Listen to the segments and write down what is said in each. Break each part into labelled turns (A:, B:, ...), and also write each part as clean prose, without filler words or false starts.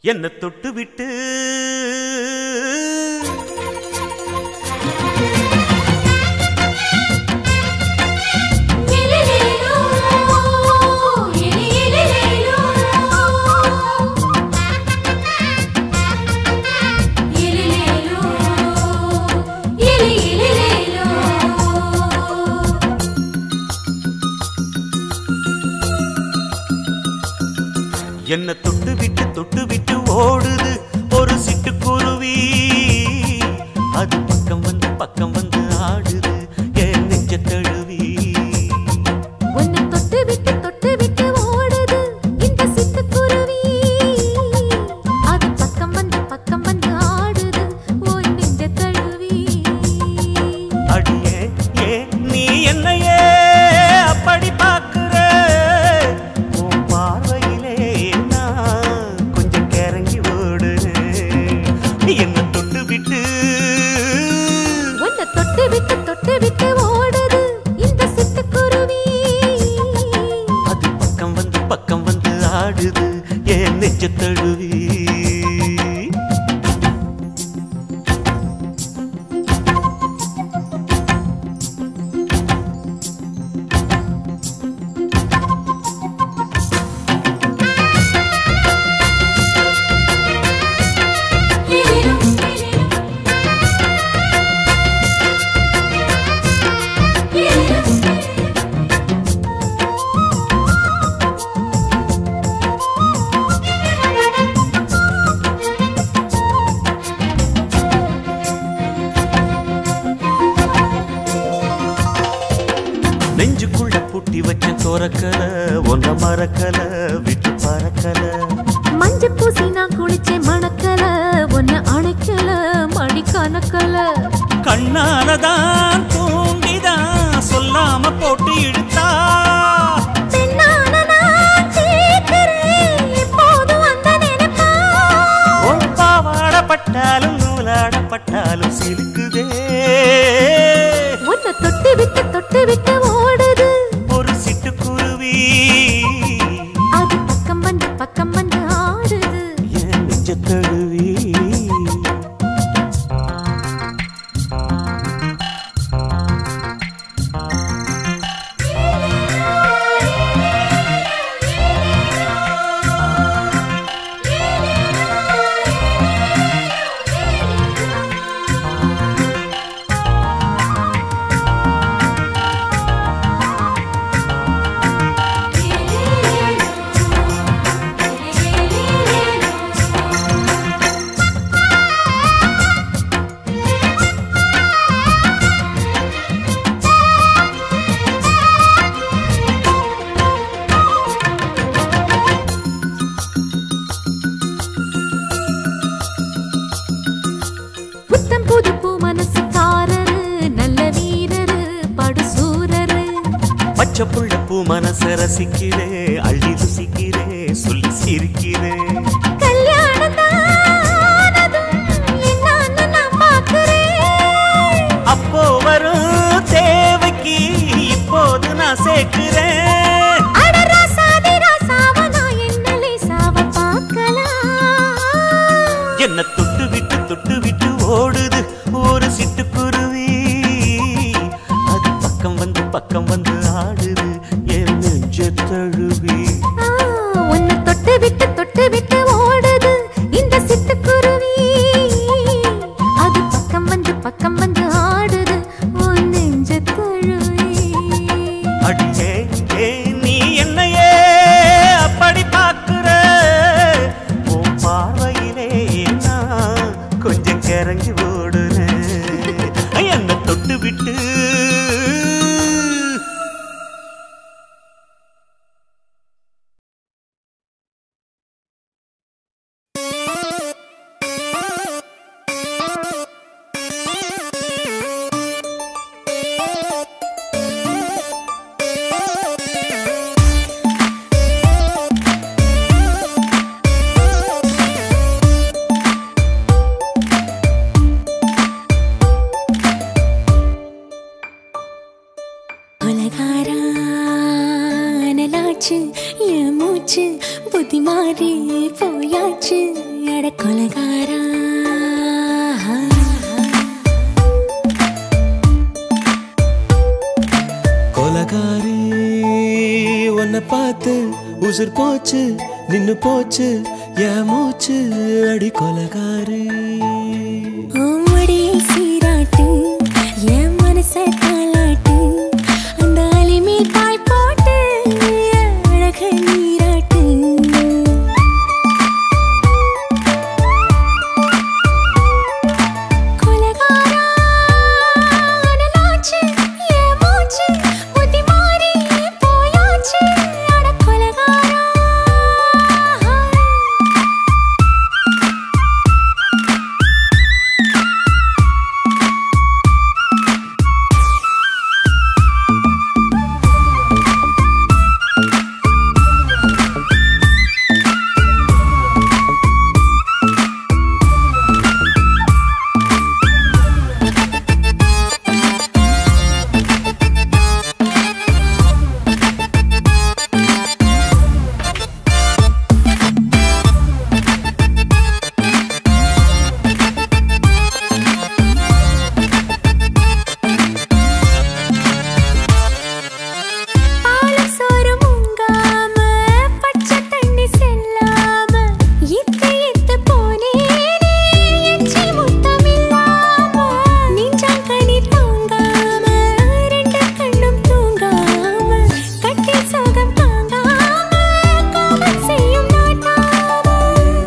A: என்ன தொட்டு விட்டு என்ன தொட்டு விட்டு ஓடுது ஒரு சிட்டுக்குருவி அது பக்கம் வந்து ஆடுது என் நெஞ்ச தழுவி
B: உன்னை தொட்டு விட்டு ஓடுது இந்த சிட்டுக்குருவி அது பக்கம் வந்து ஆடுது உன் நெஞ்ச தழுவி
A: அடியே ஏ நீ என்னையே அப்படி பார்க்கிற உன் பார்வையிலே கொஞ்சம் கிறங்கி ஓடு என்ன தொட்டு விட்டு
B: உன்னை தொட்டு விட்டு ஓடுது இந்த சிட்டுக்குருவி
A: அது பக்கம் வந்து ஆடுது என் நெஞ்ச தழுவி நெஞ்சுக்குள்ள பூட்டி வச்ச தோரக்கல ஒன்ன மறக்கல விட்டு பறக்கல
B: மஞ்ச பூசி நான் குளிச்சேன் மணக்கல ஒன்ன அணைக்கல மடி கணக்கல
A: கண்ணாலதான் தூண்டிதான் சொல்லாம போட்டு இழுத்தா
B: பெண்ணான நான் கேட்கிறேன் எப்போதும் அந்த நினைப்பா
A: ஒரு பாவாடப்பட்டாலும் நூலாடப்பட்டாலும் சிலுக்குதே
B: உன்னை தொட்டு விட்டு ஓடுது
A: ஒரு சிட்டுக்குருவி
B: அது பக்கம் வந்து ஆடுது
A: என் நெஞ்ச தழுவி
B: புத்தம் புது பூ மனசுக்காரரு நல்ல வீரரு படுசூரரு
A: பச்சை புள்ள பூ மனச ரசிக்கிறே அள்ளி ருசிக்கிறே சொல்லி சிரிக்கிறே
B: கல்யாணம் தானதும் என்னன்னு நான் பார்க்கிறேன்
A: அப்போ வரும் தேவைக்கு இப்போது நான் சேர்க்கிறேன்
B: அட ராசாதி ராசாவ நான் என்ன லேசாவ பார்க்கலாம்
A: என்ன தொட்டு விட்டு ஓடுது ஒரு சிட்டுக்குருவி அது பக்கம் வந்து ஆடுது என் நெஞ்ச தழுவி
B: உன்னை தொட்டு விட்டு ஓடுது இந்த சிட்டுக்குருவி அது பக்கம் வந்து ஆடுது உன் நெஞ்ச தழுவி
A: அடியே ஏ நீ என்னையே அப்படி பார்க்கிற உன் பார்வையிலே நான் கொஞ்சம் கிறங்கி ஓடுறேன் என்ன தொட்டு விட்டு
B: அனலாச்சு என் மூச்சு புத்தி மாறி போயாச்சு அட கொலகாரா
C: கொலகாரி உன்னை பார்த்து உசுர் போச்சு நின்னு போச்சு என் மூச்சு அடி கொலகாரி
B: ஓமடியை சீராட்டு என் மனச தாளாட்டு அந்த அலிமேல் பாய் போட்டு அழக நீராட்டு கொலகாரா அனலாச்சு என் மூச்சு புத்தி மாறி போயாச்சு அட கொலகாரா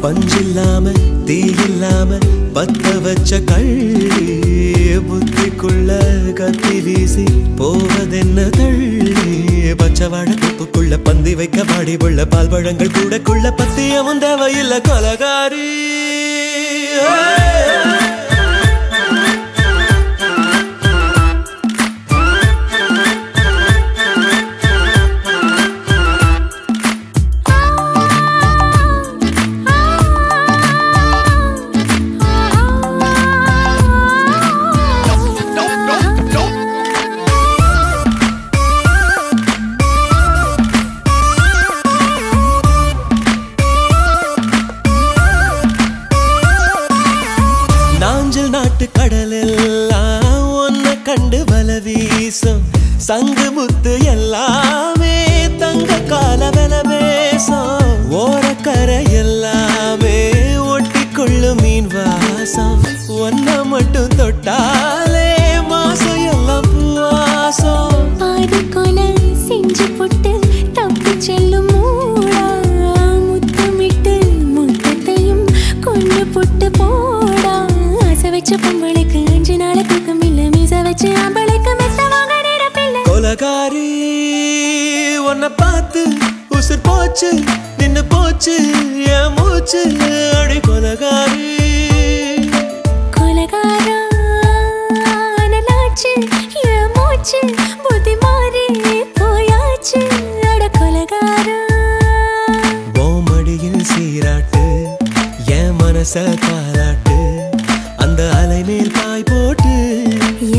C: பஞ்சில்லாம தீயில்லாம பத்த வச்ச கள்ளி புத்திக்குள்ள கத்தி வீசி போவதென்ன தள்ளி பச்சவாட குப்புக்குள்ள பந்தி வைக்க பாடி உள்ள பால் பழங்கள் கூடக்குள்ள பத்தியமும் தேவையில்லை கொலகாரி நாட்டு கடலெல்லாம் ஒன்ன கண்டு வல வீசும் சங்கு முத்து எல்லாமே தங்க கால வெல பேசும் ஓரக்கரை எல்லாமே ஒட்டிக்கொள்ளும் மீன் வாசம் ஒன்ன மட்டும் தொட்டாலே மாசம் எல்லாம் பூவாசம்
B: பாதி கொலை செஞ்சு போட்டு தப்பி செல்லும் மூடா முத்தமிட்டு முத்தத்தையும் கொண்டு போட்டு போடா வச்ச பொம்பளைக்கு 5 நாள் தூக்கம் இல்ல மீச வச்சு ஆம்பளைக்கு மெத்த வாங்க நிரப்பில்லை
C: கொலகாரி உன்னை பார்த்து உசுர் போச்சு நின்னு போச்சு என் மூச்சு அடி கொலகாரி
B: கொலகாரா அனலாச்சு என் மூச்சு புத்தி மாறி போயாச்சு அட கொலகாரா
C: ஓமடியில் சீராட்டு என் மனச தாளாட்டு அந்த அலை மேல் பாய் போட்டு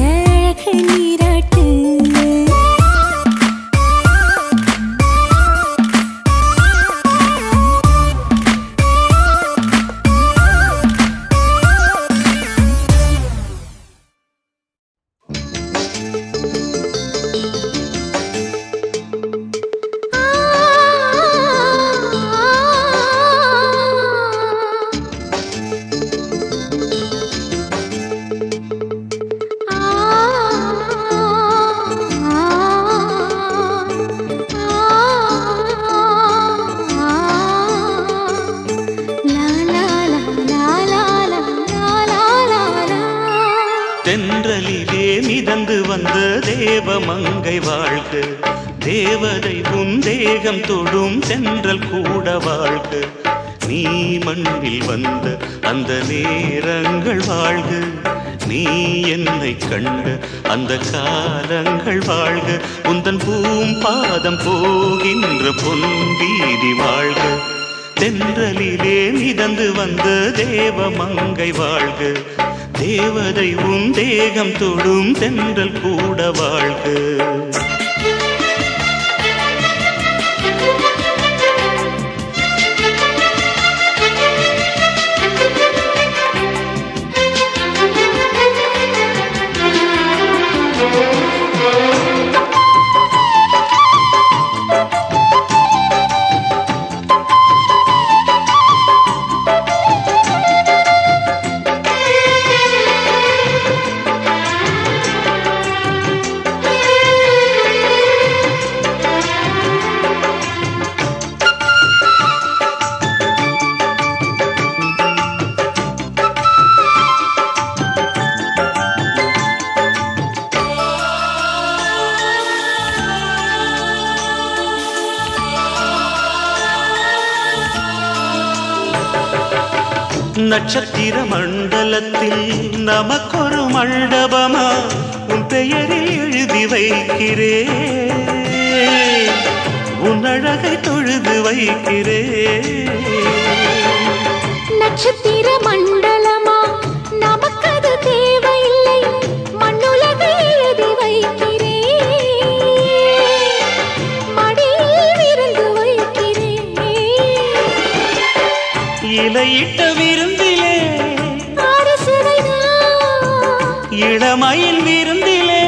B: ஏழக நீராட்டு
A: தென்றலிலே மிதந்து வந்த தேவமங்கை வாழ்க தேவதை உன் தேகம் தொடும் தென்றல் கூட வாழ்க நீ மண்ணில் வந்த அந்த நேரங்கள் வாழ்க நீ என்னை கண்ட அந்த காலங்கள் வாழ்க உந்தன் பூம்பாதம் போகின்ற பொன் வீதி வாழ்க தென்றலிலே மிதந்து வந்த தேவமங்கை வாழ்க தேவதை உன் தேகம் தொடும் தென்றல் கூட வாழ்க நட்சத்திர மண்டலத்தில் நமக்கொரு மண்டபமா உன் பெயரில் எழுதி வைக்கிறேன், உன் அழகை தொழுது வைக்கிறேன்.
B: நட்சத்திர மண்டலமா நமக்கது தேவையில்லை, மண்ணுலகை எழுதி வைக்கிறேன், மடியில் விருந்து வைக்கிறேன்.
A: இலையிட்ட விருந்திலே
B: ஆறு சுவைதான்,
A: இளமயில் விருந்திலே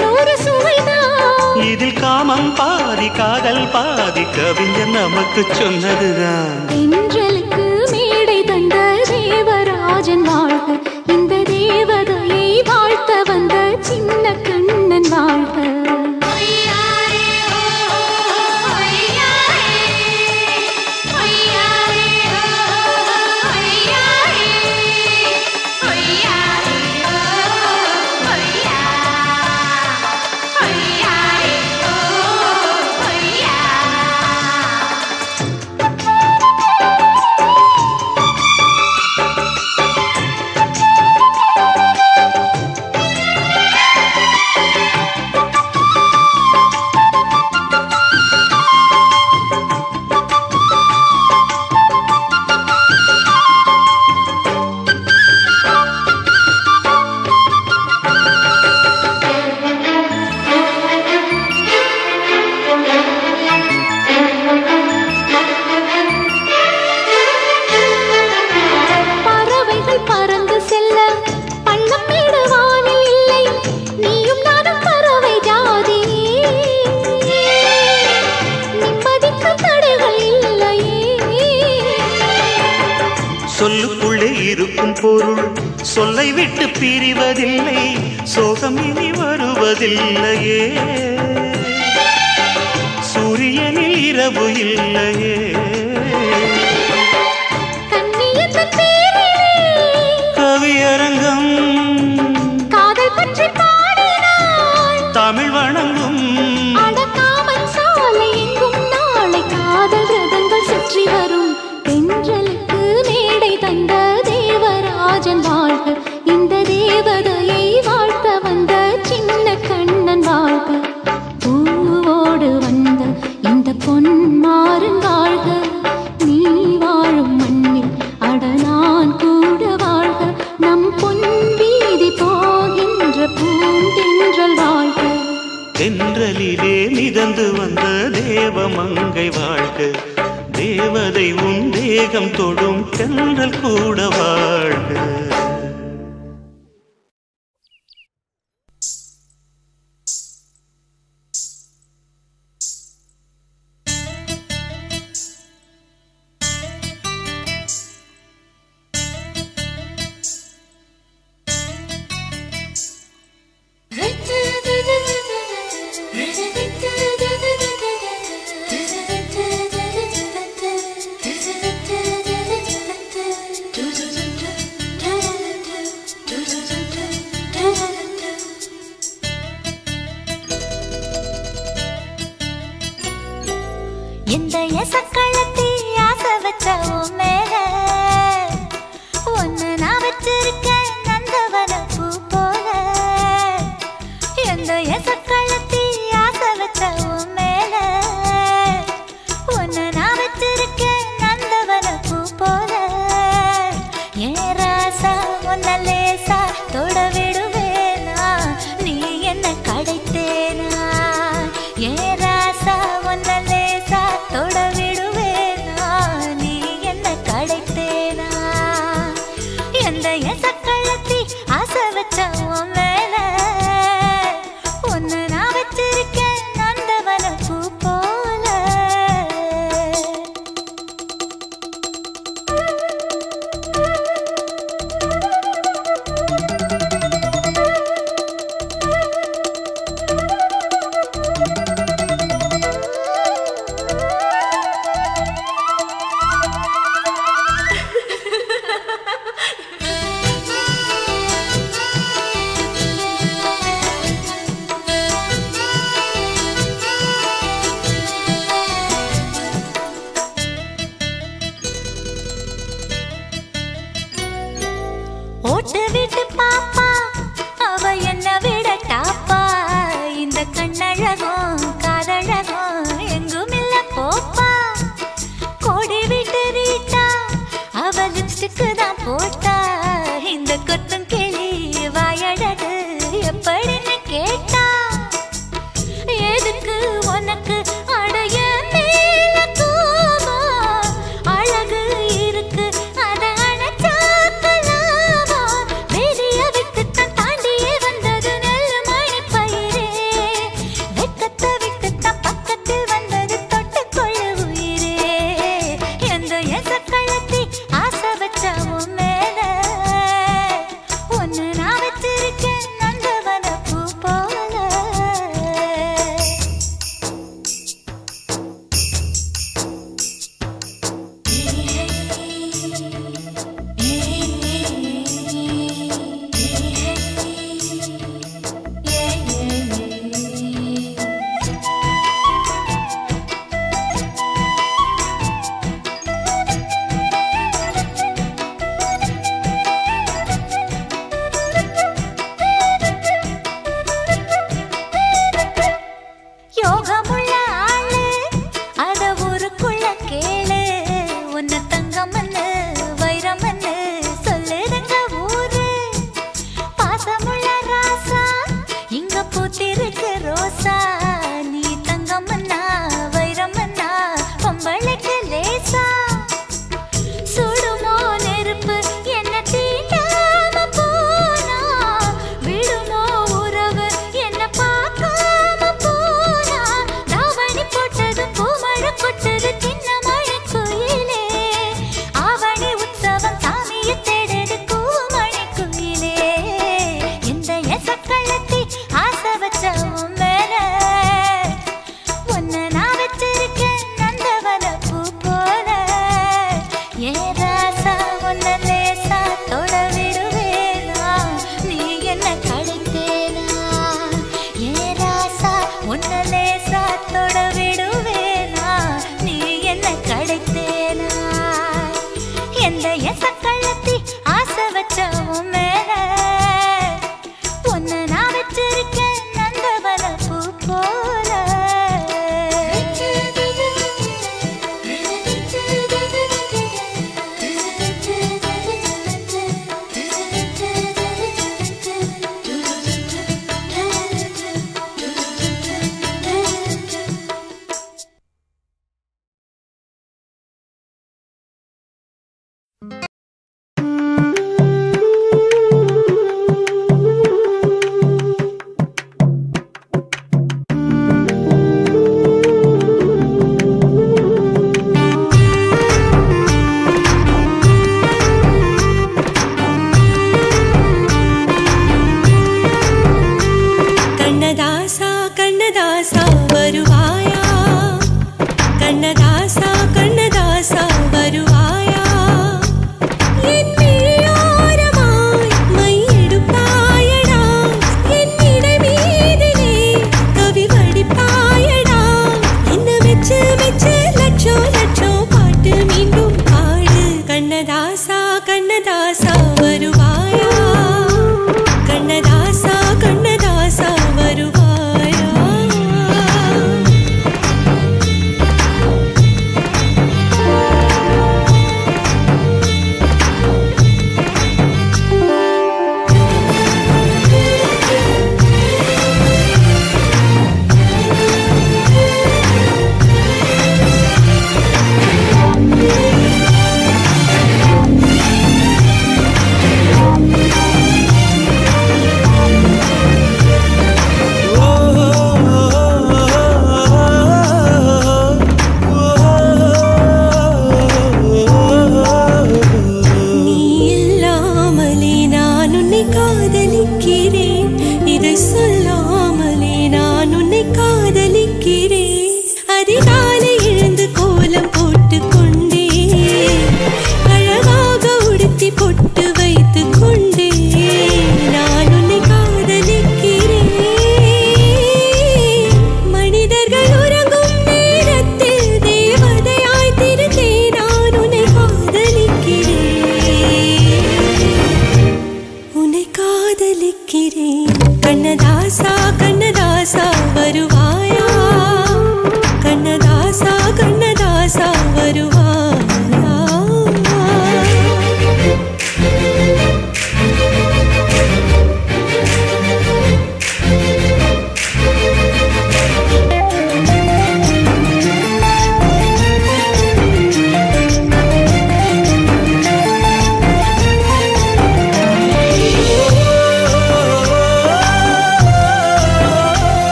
B: 100 சுவைதான்.
A: இதில் காமம் பாதி காதல் பாதி கவிஞர் நமக்கு சொன்னதுதான்.
B: தென்றலுக்கு மேடை தந்த தேவராஜன் வாழ்க, இந்த தேவதையை வாழ்த்த வந்த சின்ன கண்ணன் வாழ்க.
A: சொல்லுக்குள்ளே இருக்கும் பொருள் சொல்லை விட்டு பிரிவதில்லை, சோகம் இனி வருவதில்லையே, சூரியனில் இரவு இல்லையே. கவியரங்கம்
B: காதல் பற்றி பாடினாள்,
A: தமிழ் வணங்கும்
B: அடக்காமல் சாலை எங்கும் நாளை காதல் ரதங்கள் சுற்றி வரும். தென்றலுக்கு மேடை தந்த தேவராஜன் வாழ்க, இந்த தேவதையை வாழ்த்த வந்த சின்ன கண்ணன் வாழ்க. பூவோடு வந்த இந்த பொன்மாறன் வாழ்க, நீ வாழும் மண்ணில் அட நான் கூட வாழ்க, நம் பொன் வீதி போகின்ற பூந்தென்றல் வாழ்க.
A: தென்றலிலே மிதந்து வந்த தேவமங்கை வாழ்க, தேவதை உன் தேகம் தொடும் தென்றல் கூட வாழ்க.
B: இந்த எசக்களத்தி ஆசை வச்ச மேல ஒன்னு நான் வச்சிருக்கேன் நந்தவன பூ போல. இந்த எசக்களத்தி ஆசை வச்ச மேல ஒன்னு நான் வச்சிருக்கேன் நந்தவன பூ போல. ஏன் ராசா ஒன்ன லேசா தொட விடுவேனா, நீ என்ன கடைத்தேனா. ஏன் ராசா ஒன்ன லேசா தொட விடுவேனா, நீ என்ன கடைத்தேனா. எந்த எசக்களத்தி ஆசை வச்ச மேல ஒன்னு நான் வச்சிருக்கேன் நந்தவன பூ போல.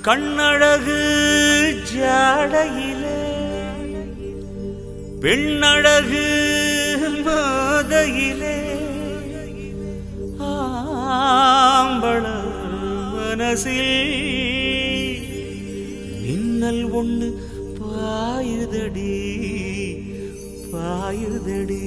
A: கண்ணழகு ஜாடையிலே பெண்ணழகு மாதையிலே ஆம்பள மனசில் மின்னல் ஒண்ணு பாயுதடி பாயுதடி.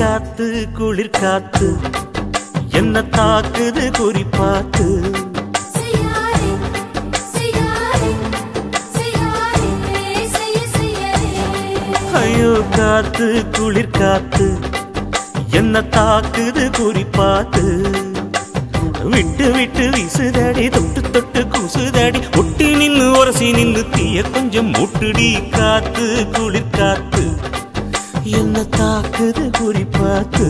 A: காத்து குளிர் காத்து என்ன தாக்குது குறிப்பாத்து. ஐயோ காத்து குளிர் காத்து என்ன தாக்குது குறிப்பாத்து. விட்டு விட்டு வீசுதடி தொட்டு தொட்டு கூசுதடி ஒட்டி நின்னு உரசி நின்னு தீய கொஞ்சம் முட்டுடி. காத்து குளிர் காத்து என்ன தாக்குது குறிப்பாத்து.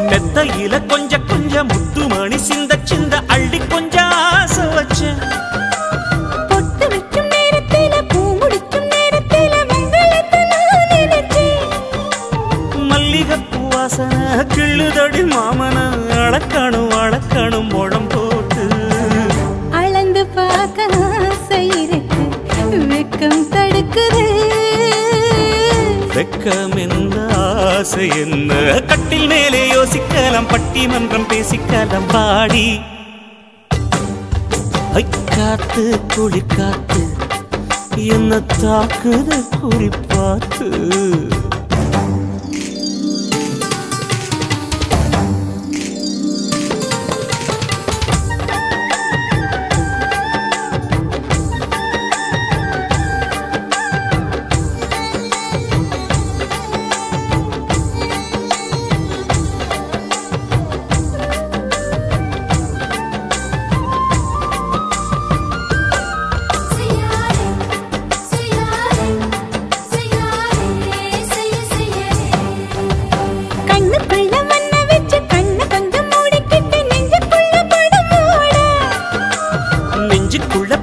A: மெத்தையில கொஞ்ச கொஞ்ச முத்துமணி சிந்த சிந்த அள்ளி கொஞ்சம் ஆசை வச்ச.
B: பொட்டு வைக்கும் நேரத்தில பூ முடிக்கும் நேரத்தில மங்களத்தை நான் நினைச்சேன்.
A: மல்லிகைப்பூ வாசனை கிள்ளுதடி மாமன அளக்கணும் அளக்கணும் முழம் போட்டு.
B: அளந்து பார்க்க ஆசை இருக்கு வெக்கம் தடுக்குது.
A: வெக்கம் என்ன ஆசை என்ன கட்டில் மேலே யோசிக்கலாம் பட்டிமன்றம் பேசிக்கலாம் பாடி. காத்து குளிர் காத்து என்ன தாக்குது குறிப்பாத்து.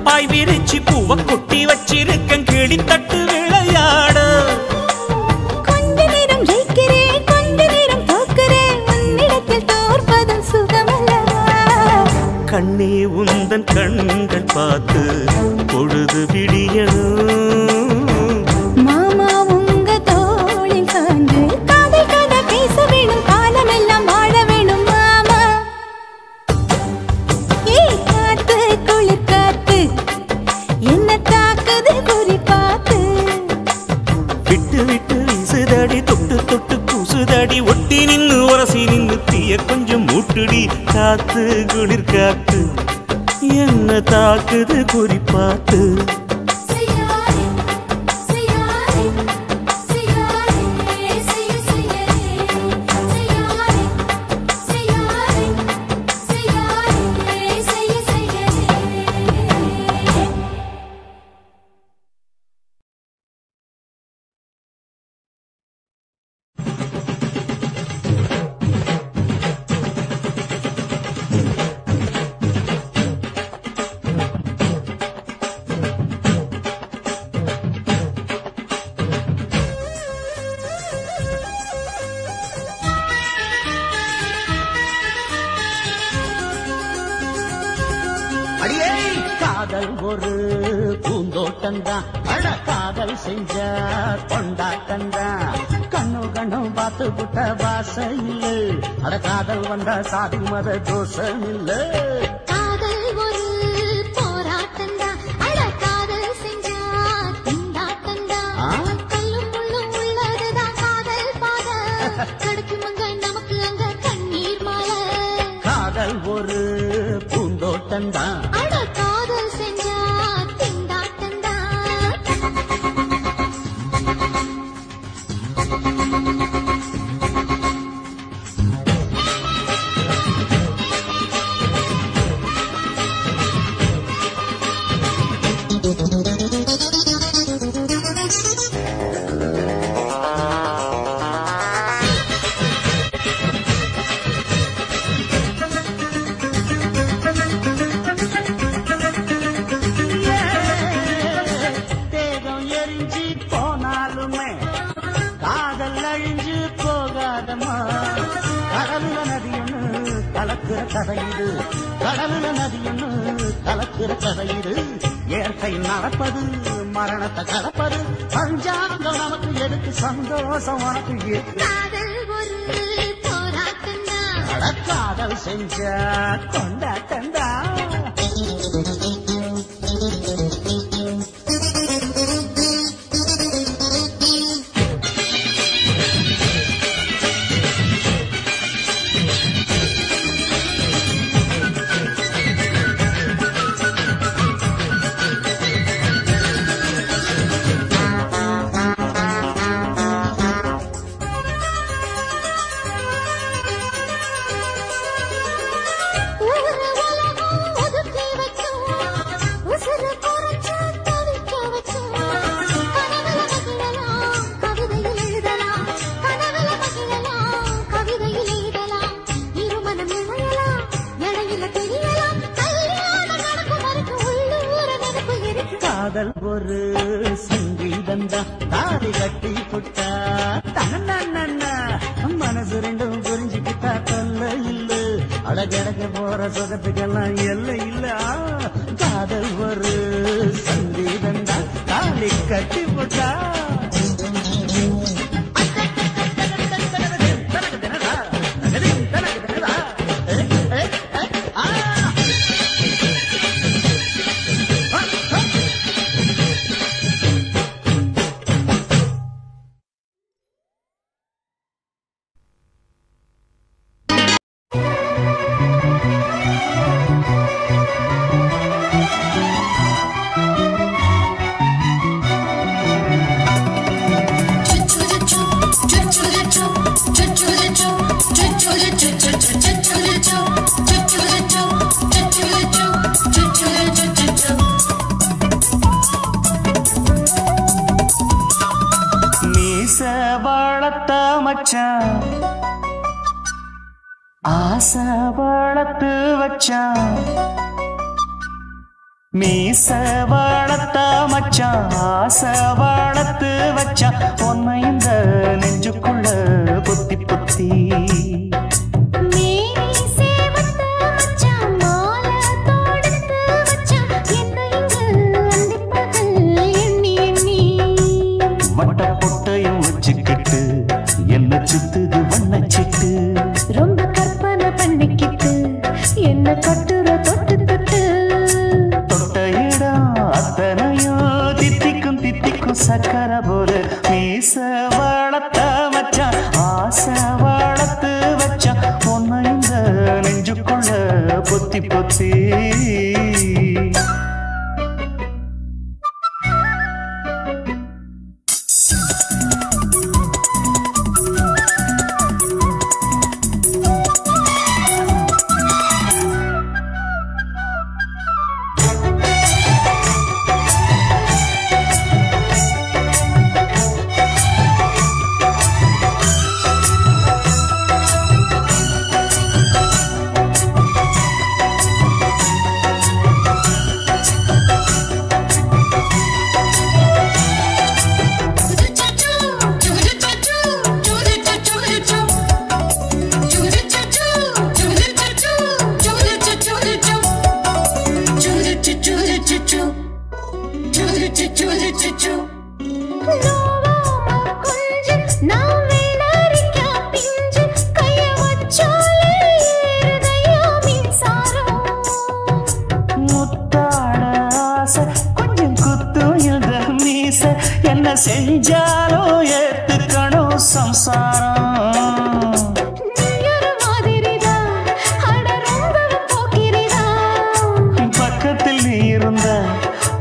A: பாய் விரிச்சி பூவ கொட்டி வச்சிருக்கேன் கிளி தட்டு விளையாட.
B: கொஞ்ச நேரம் ஜெயிக்கிறேன் கொஞ்ச நேரம் தோக்கிறேன் உன்னிடத்தில் தோற்பதும் சுகமல்லவா.
A: கண்ணே உந்தன் கண்கள் பார்த்து பொழுது விடியணும்.
B: மாமா உங்க தோளில் சார்ந்து காதல் கதை பேச வேணும் காலமெல்லாம் வாழ வேணும் மாமா. காத்து குளிர் காத்து என்ன தாக்குது குறிப்பாத்து.
A: விட்டு விட்டு வீசுதடி தொட்டு தொட்டு கூசுதடி ஒட்டி நின்னு உரசி நின்னு தீய கொஞ்சம் மூட்டுடி. காத்து குளிர் காத்து என்ன தாக்குது குறிப்பாத்து.
D: அடியே காதல் ஒரு பூந்தோட்டந்தான் அட காதல் செஞ்ச கொண்டாட்டந்தான். கண்ணு கண்ணும் பார்த்து புட்ட வாசம் இல்ல அட காதல் வந்தா சாதி மத தோஷம் இல்ல.
B: காதல் ஒரு போராட்டந்தான் அட காதல் செஞ்சா திண்டாட்டந்தான். கல்லும் முள்ளும் உள்ளதுதான் காதல் பாத கிடைக்குமங்க நமக்கு அங்க கண்ணீர் மாலை.
D: காதல் ஒரு பூந்தோட்டந்தான்
B: அட காதல் செஞ்சா திண்டாட்டந்தான்.
D: கதையிடு கடலுல நதியொன்னு கலக்கிற கதையிடு இயற்கை நடப்பது மரணத்தை கலப்பது பஞ்சாங்கம் நமக்கு எதுக்கு சந்தோஷம் உனக்கு காதல் செஞ்ச கொண்டாட்டந்தா காதல் ஒரு சங்கீதந்தா தாடி கட்டி புட்டா தன்னா மனசு ரெண்டும் புரிஞ்சுக்கிட்டா தொல்ல இல்ல அழகழக போற சுகத்துக்கெல்லாம் எல்லை இல்ல காதல் ஒரு சங்கீதந்தா தாடி கட்டி புட்டா
A: ஆசை வளர்த்து வச்சான் மீச வளர்த்த மச்சான் ஆசை வளர்த்து வச்சான் பொன்னை இந்த நெஞ்சுக்குள்ள புத்தி புத்தி வட்ட பொட்டையும் வச்சுக்கிட்டு என்ன சுத்துது வண்ணச்சிட்டு
B: ரொம்ப கற்பனை பண்ணிக்கிட்டு என்ன கட்டுற தொட்டு தொட்டு
A: தொட்ட இடம் அத்தனையும் தித்திக்கும் தித்திக்கும் சக்கரை போல மீச வளர்த்த மச்சான் ஆசை வளர்த்து வச்சான் பொன்னை இந்த நெஞ்சுக்குள்ள பொத்தி பொத்தி என்ன செஞ்சாலும் ஏத்துக்கணும் சம்சாரம் பக்கத்தில் நீ இருந்த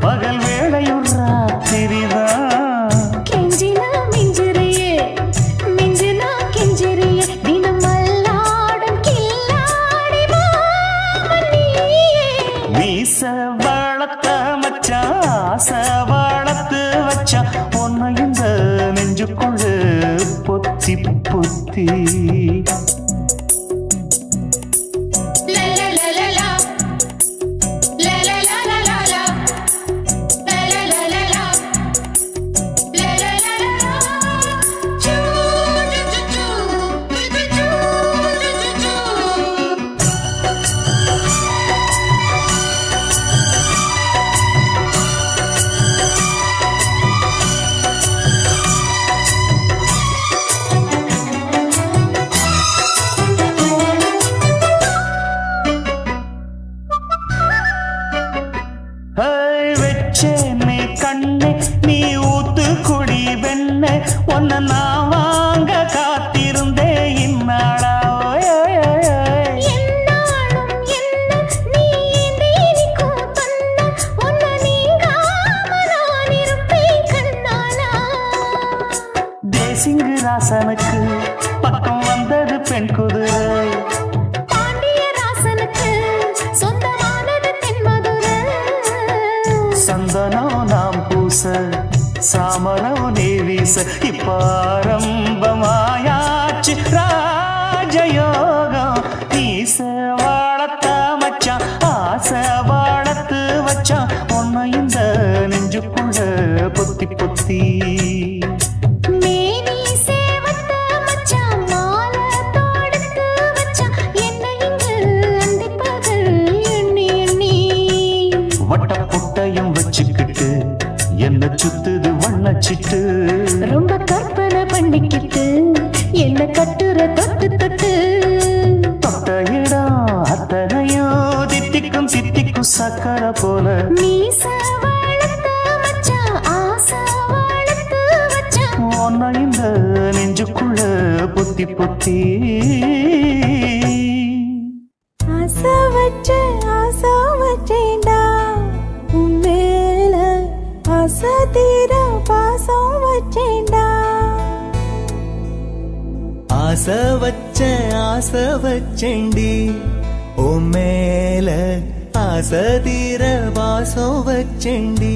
A: பகல் வேளையும் ராத்திரிதான்
B: கெஞ்சினா மிஞ்சிறியே
A: பொத்தி பொத்தி வெச்சேனே கண்ணே நீ ஊத்து குடி வெண்ண ஒன்ன நான் வாங்க காத்திருந்தே இந்நாளா தேசிங்கு ராசனுக்கு பக்கம் வந்தது பெண் குதிரை சந்தனம் நாம் பூச சாமரம் நீ வீச இப்பாரம்பமாயாச்சு ராஜயோகம் நீச வாழத்த மச்சான் ஆசை வாழத்து வச்சான் உன்னை இந்த நெஞ்சுக்குள்ள பொத்தி பொத்தி வச்சுக்கிட்டு என்ன சுத்துது வண்ணச்சிட்டு
B: ரொம்ப கற்பனை பண்ணிக்கிட்டு என்ன கட்டுற தொட்டு தொட்டு
A: தொட்ட இடம் அத்தனையோ தித்திக்கும் தித்திக்கும் சக்கரை போல ஒன்ன இந்த நெஞ்சுக்குள்ள பொத்தி பொத்தி
B: ஆசை வச்சேன்டா உம்மேல ஆசை தீர பாசம் வச்சேன்டா
C: ஆசை வச்சேண்டி உன் மேல ஆசை தீர பாசம் வச்சேண்டி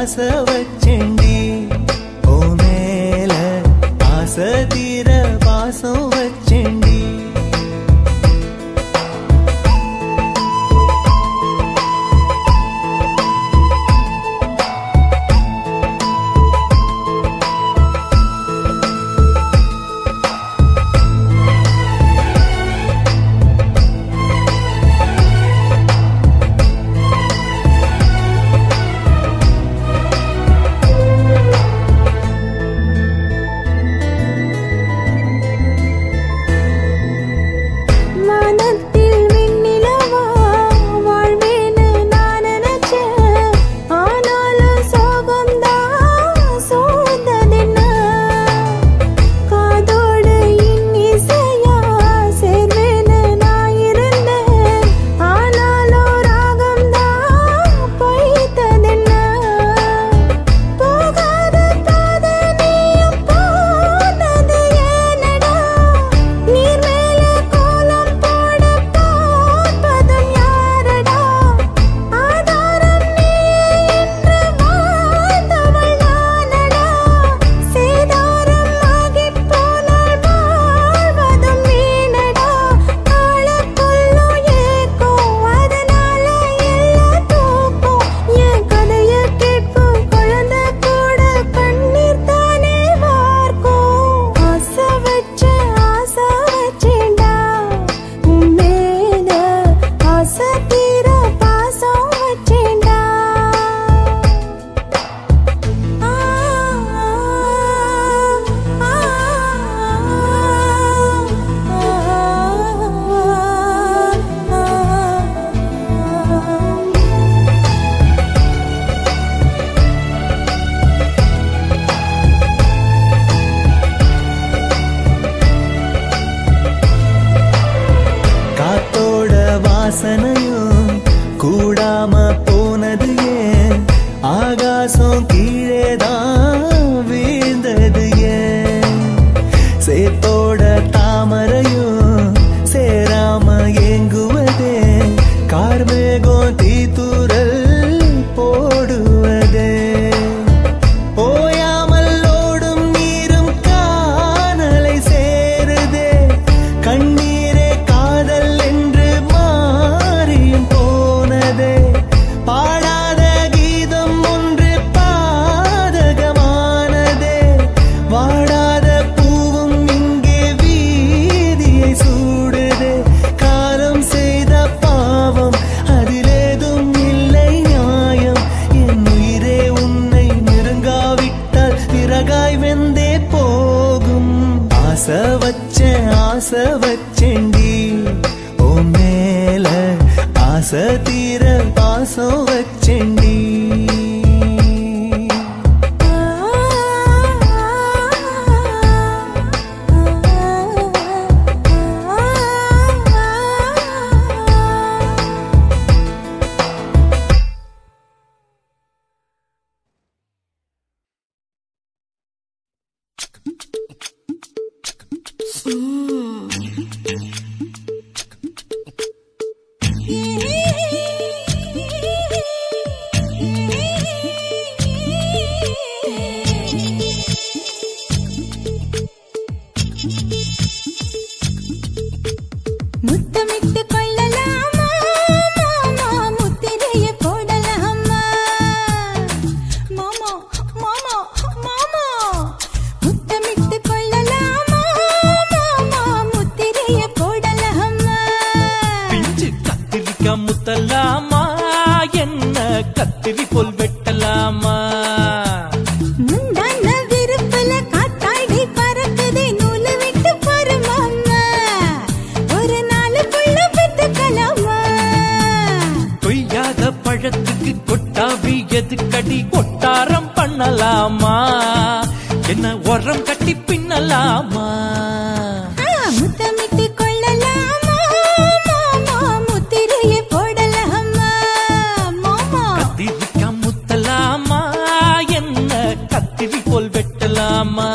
C: ஆசை வச்சேண்டி உன் மேல ஆசை தீர பாசம் வச்சேண்டி ஆசை வச்சேண்டி ஓ மேல ஆசை தீர பாசம் வச்சேண்டி
A: முத்தலாமா என்ன கத்திரி போல் வெட்டலாமா
B: முந்தான விருப்பல காத்தாடி பறக்குதே நூலு விட்டு பருமாமா ஒரு நாலு புள்ள பெத்துக்கலாமா
A: கொய்யாத பழத்துக்கு கொட்டாவி எதுக்கடி கொட்டாரம் பண்ணலாமா என்ன உரம் கட்டி பின்னலாமா
B: முத்தமிட்டு கொள்ளலாமா மாமா முத்திரையை போடலாமா மாமா
A: கத்திரிக்கா முத்தலாமா என்ன கத்திரி போல் வெட்டலாமா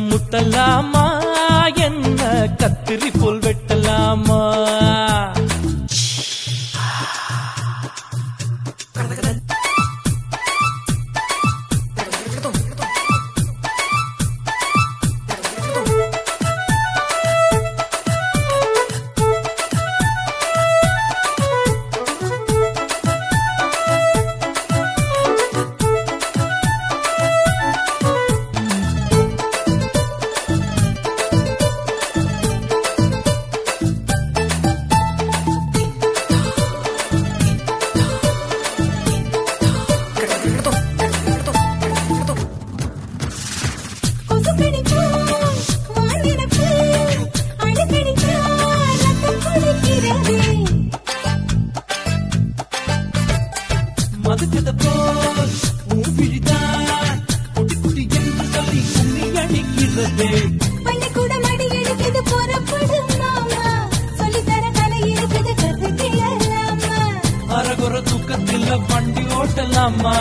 A: முத்தலாமா என்ன கத்திரி போல் வெட்டலாமா வண்டி ஓட்டலாமா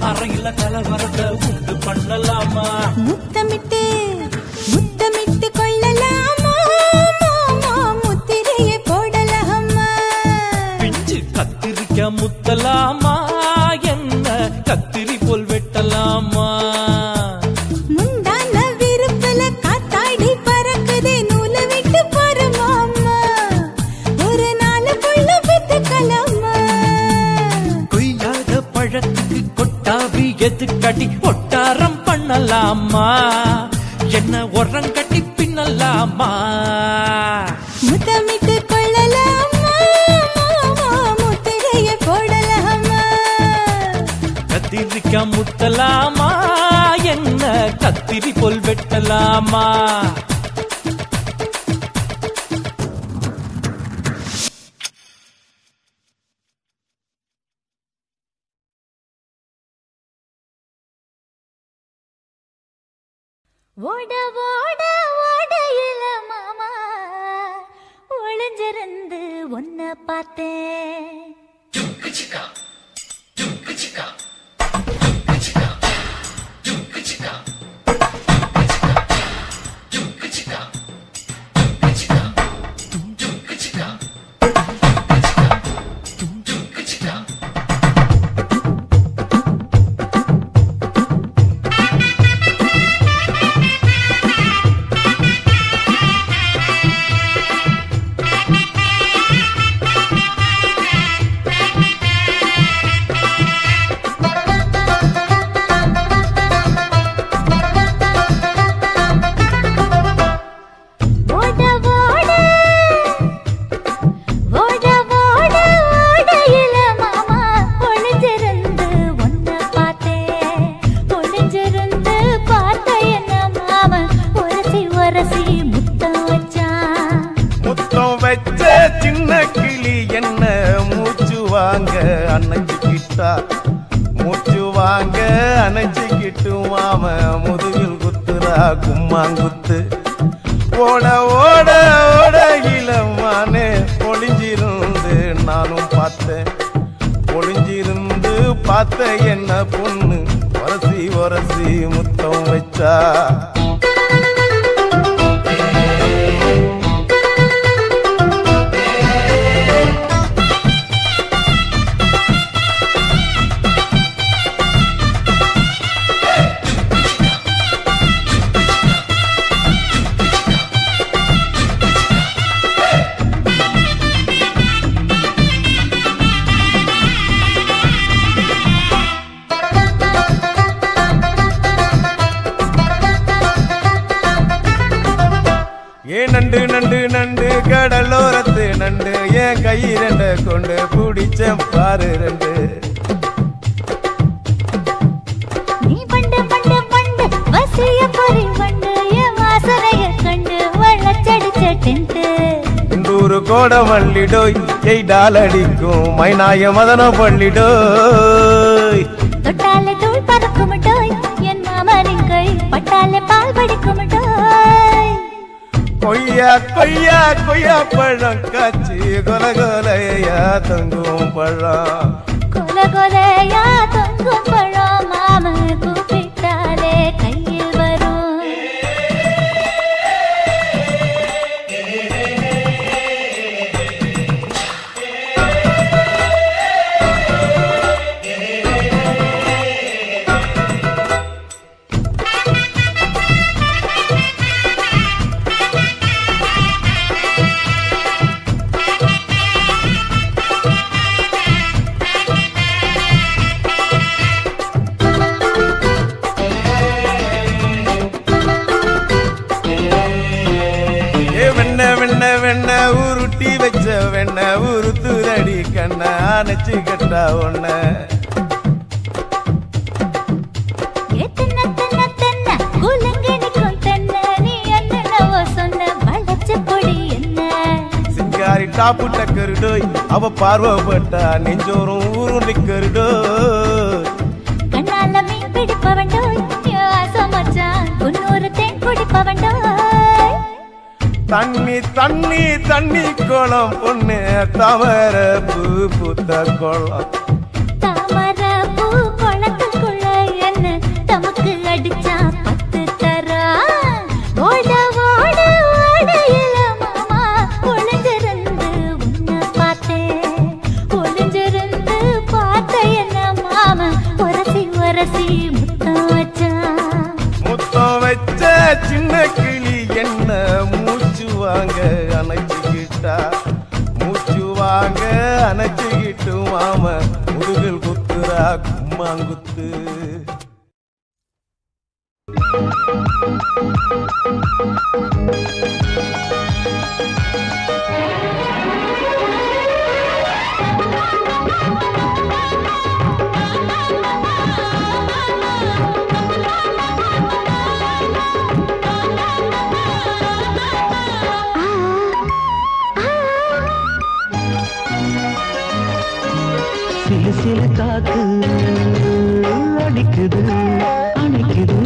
A: அறையில கலவரத்தை உண்டு பண்ணலாமா
B: முத்தமிட்டு முத்தமிட்டு கொள்ளலாமா மாமா முத்திரையை போடலாமா
A: பிஞ்சு கத்திரிக்க முத்தலாமா என்ன கத்திரி போல் வெட்டலாமா
B: முந்தான விருப்பல காத்தாடி பறக்குதே நூலு விட்டு பருமாமா ஒரு நாலு புள்ள பெத்துக்கலாமா
A: கொய்யாத பழத்துக்கு கொட்டாவி எதுக்கடி ஒட்டாரம் பண்ணலாமா என்ன உரம் கட்டி பின்னலாமா
B: முத்தமிட்டு கொள்ளலாமா மாமா முத்திரையை போடலாமா
E: கத்திரிக்காய் முத்தலாமா என்ன கத்திரி போல் வெட்டலாமா?
B: ஓட ஓட ஓடையில மாமா ஒளிஞ்சிருந்து ஒன்ன பார்த்தேன்.
F: சின்ன கிளி என்ன மூச்சு வாங்க அணைச்சிக்கிட்டா, மூச்சு வாங்க அணைச்சிக்கிட்டு மாம முதுகில் குத்துறா கும்மாங்குத்து. ஓட ஓட ஓட இளமானே ஒளிஞ்சிருந்து நானும் பார்த்தேன், ஒளிஞ்சிருந்து பார்த்த என்ன பொண்ணு உரசி உரசி முத்தம் வச்சா. நண்டு நண்டு நண்டு கடலோரத்து நண்டு என் கையிரண்ட கொண்டு பிடிச்ச பாரு ரெண்டு.
B: நீ பண்டு பண்டு பண்டு வசிய பொறி பண்டு என் வாசனைய கண்டு வள்ளச்சடிச்ச டென்ட்.
F: இந்தூரு கோட மல்லிடோய் எய்டால் அடிக்கும் மைனாய மதன பள்ளிடோய்.
B: தொட்டாலே தூள் பறக்குமட்டோய் என் மாமனின் கை பட்டாலே பால் படிக்குமட்டோய்.
F: கொய்யா கொய்யா கொய்யா பழம் காய்ச்சி கொல கொலையா தொங்கும் பழம்,
B: கொல கொலையா தொங்கும் பழம் மாம கூப்பிட்டாலே கையில் வரும். வெண்ண உருட்டி வச்ச வெண்ண உருத்துதடி கண்ண அணைச்சு கட்டா ஒண்ண. சிங்காரி டாப்பு டக்கருடோய் அவ பார்வப்பட்டா நெஞ்சோறும் ஊரும் நிக்கருடோய். கண்ணால மீன் பிடிப்பவண்டோய் ஆசமச்சான் உன்னொரு தேன் குடிப்பவண்டோய்.
F: தண்ணி தண்ணி தண்ணி கோலம் பொண்ணு தாமர பூ பூத்த கோலம்.
B: தாமர பூ குளத்துக்குள்ள என்ன தமக்கு அடிச்சா 10 தரா. ஓட ஓட ஓடையில மாமா ஒளிஞ்சிருந்து உன்னை பார்த்தேன், ஒளிஞ்சிருந்து பார்த்த என்ன மாமா உரசி உரசி முத்தம் வச்சா.
F: முத்தம் வச்ச சின்ன கிளி என்ன மூச்சு வாங்க அணைச்சிக்கிட்டா, மூச்சு வாங்க அணைச்சிக்கிட்டு மாம முதுகில் குத்துறா கும்மாங்குத்து.
D: சிலு காத்து அடிக்குது அணைக்குது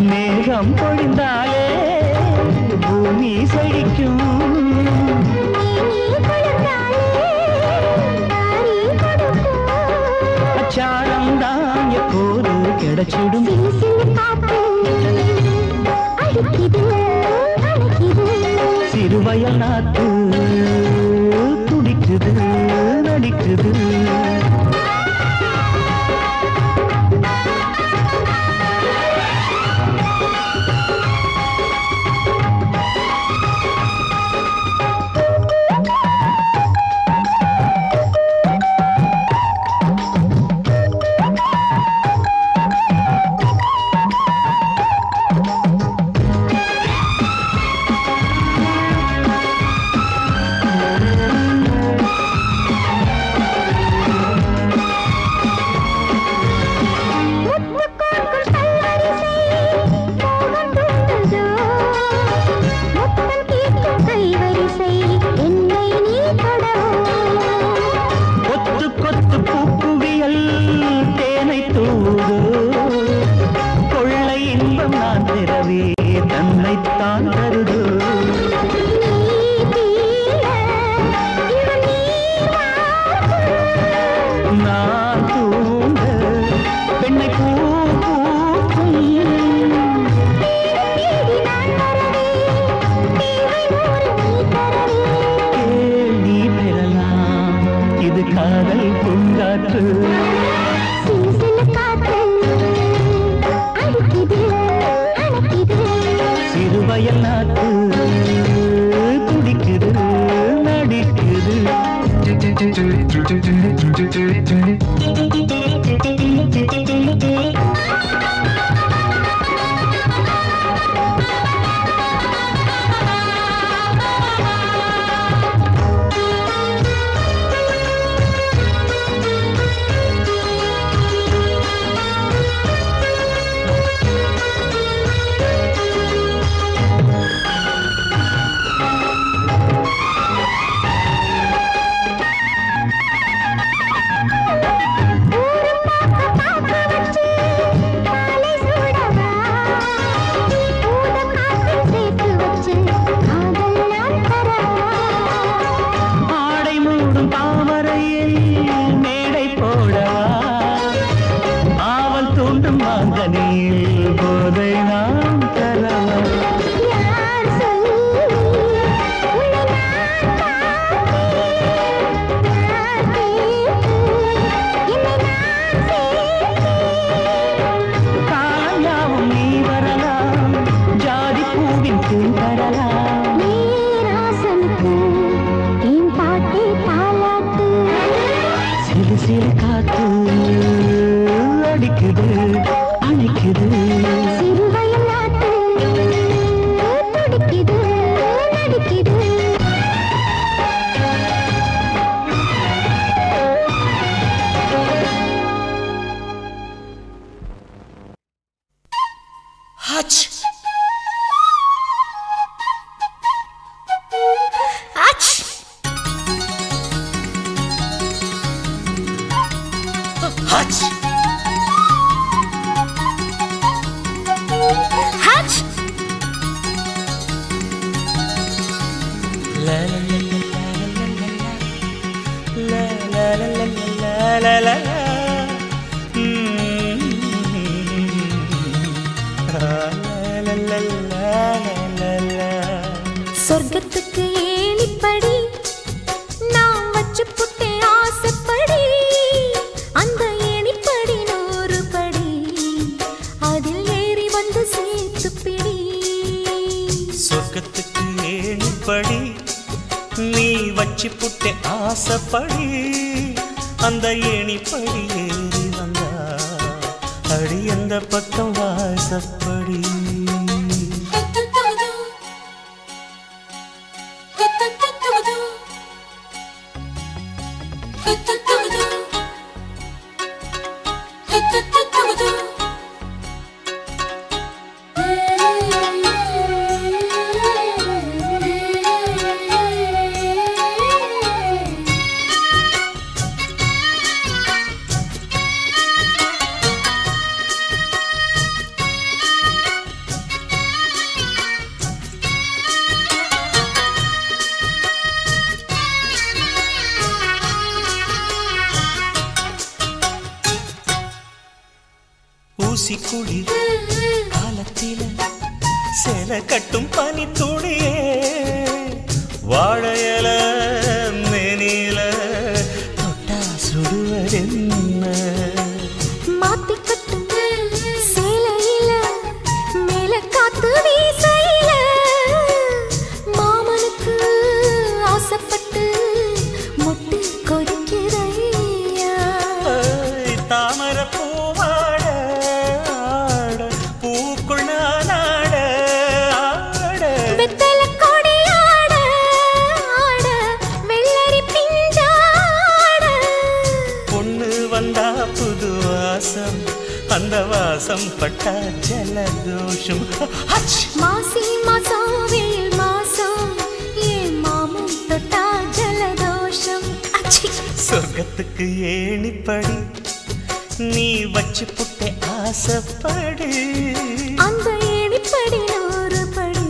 D: மேகம் பொழிந்தாலே பூமி செழிக்கும் அச்சாரம் தான் எப்போது கிடைச்சிடும் சிறுவயல் நாத்து துடிக்குது நடிக்குது
B: சொர்க்கத்துக்கு ஏணிப்படி நான் வச்சு புட்டே ஆசைப்படி அந்த ஏணிப்படி 100 படி அதில் ஏறி வந்து சேர்த்து பிடி.
A: சொர்க்கத்துக்கு ஏணிப்படி நீ வச்சு புட்டே ஆசைப்படி அந்த ஏணிப்படி ஏறி வந்தா அடி அந்த பக்கம் வாசப்படி. சேலை கட்டும் பனி துணியே வாழையல மேனில தொட்டா சுடுவதென்ன
B: மாத்தி கட்டும் சேலையில மேல காத்து வீசையில மாமனுக்கு ஆசைப்பட்டு முட்டு கொதிக்கிறையா
A: தாமர பூவாட பூக்குள் நானாட ஆட
B: வெத்தல கொடி ஆட ஆட வெள்ளரி பிஞ்சாட
A: பொண்ணு வந்தா புது வாசம் அந்த வாசம் பட்டா ஜலதோஷம்
B: மாசி மாசம் வெயில் மாசம் ஏன் மாமன் தொட்டா ஜலதோஷம் அச்சி
A: சொர்க்கத்துக்கு ஏணிப்படி நீ வச்சு புட்டே ஆசைப்படி
B: அந்த ஏணிப்படி 100 படி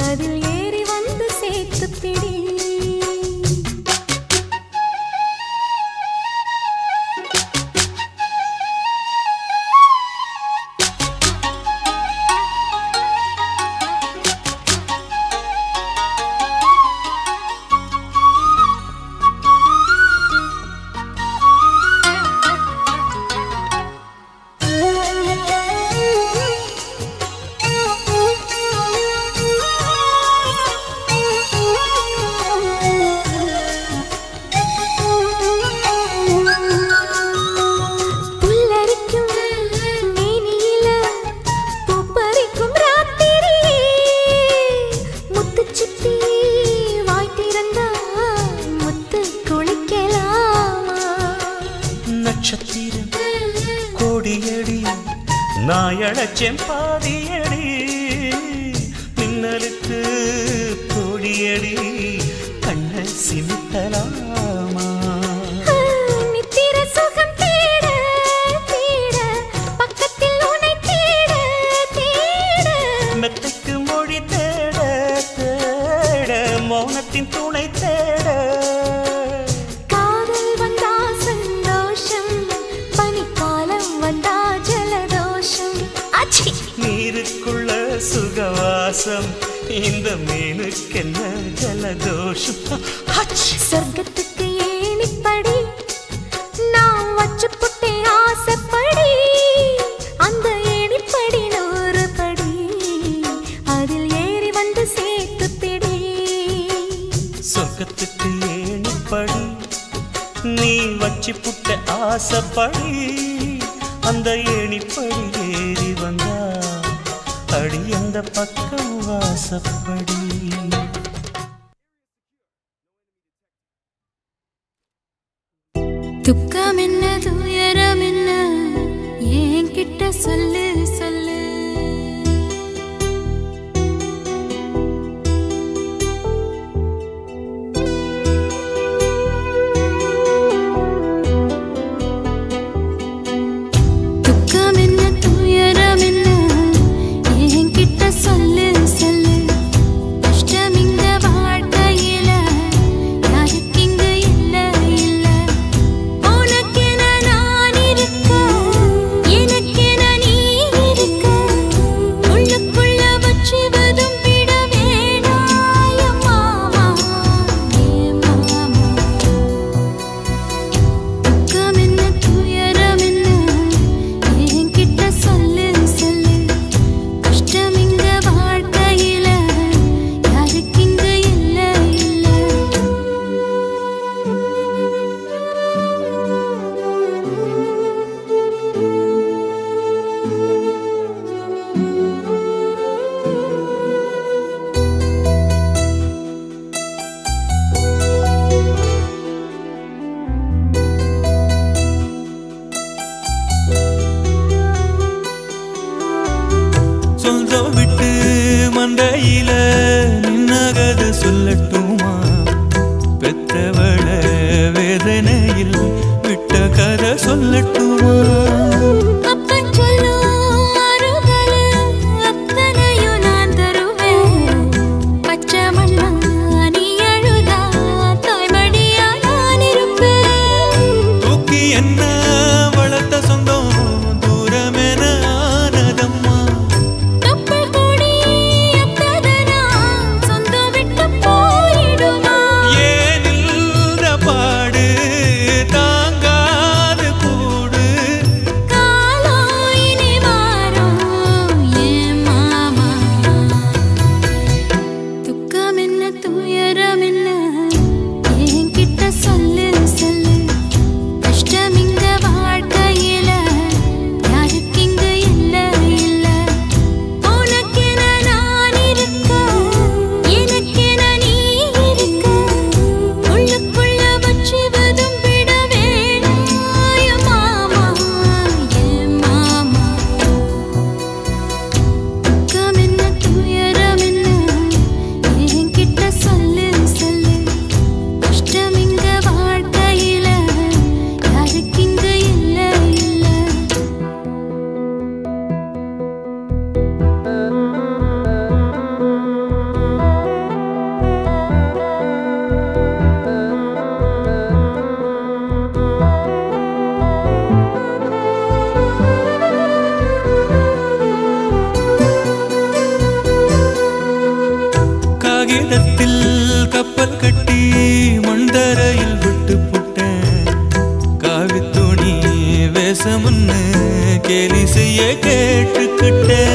B: அதில் ஏறி வந்து சேர்த்து பிடி புல்லரிக்கும் மேனியில பூப்பறிக்கும் ராத்திரியே முத்து சுத்தி வாய் திறந்தா முத்து குளிக்கலாமா
A: நட்சத்திரம் கோடியடி நாயழச்சேன் பாதியடி மின்னலுக்கு கோடியடி கண்ண சிமிட்டலாமா
B: நித்திர சுகம் தேட தேட பக்கத்தில் உன்னை தேட தேட
A: மெத்தைக்கு மொழி தேட தேட மௌனத்தின் துணை தேட
B: காதல் வந்தா சந்தோஷம் பனிக்காலம் வந்தா ஜலதோஷம் அச்சி
A: நீருக்குள்ள சுகவாசம் இந்த மீனுக்கென்ன ஜலதோஷம்
B: சொர்க்கத்துக்கு ஏணிப்படி நான் வச்சு புட்டே ஆசைப்படி அந்த ஏணிப்படி 100 படி அதில் ஏறி வந்து சேர்த்து பிடி
A: சொர்க்கத்துக்கு ஏணிப்படி நீ வச்சு புட்ட ஆசைப்படி அந்த ஏணிப்படி ஏறி வந்தா அடி அந்த பக்கம் வாசப்படி
B: துக்கம் என்ன துயரம் என்ன என்கிட்ட சொல்லு சொல்லு துக்கம் என்ன துயரம் என்ன என்கிட்ட சொல்லு சொல்லு கஷ்டம் இந்த வாழ்க்கையில யாருக்கு இங்கு இல்ல இல்ல உனக்கென நான் இருக்க எனக்கென நீ
C: காகிதத்தில் கப்பல் கட்டி மண்தரையில் விட்டு புட்டேன். காவி துணி வேஷமுன்னு கேலி செய்ய கேட்டுக்கிட்டேன்.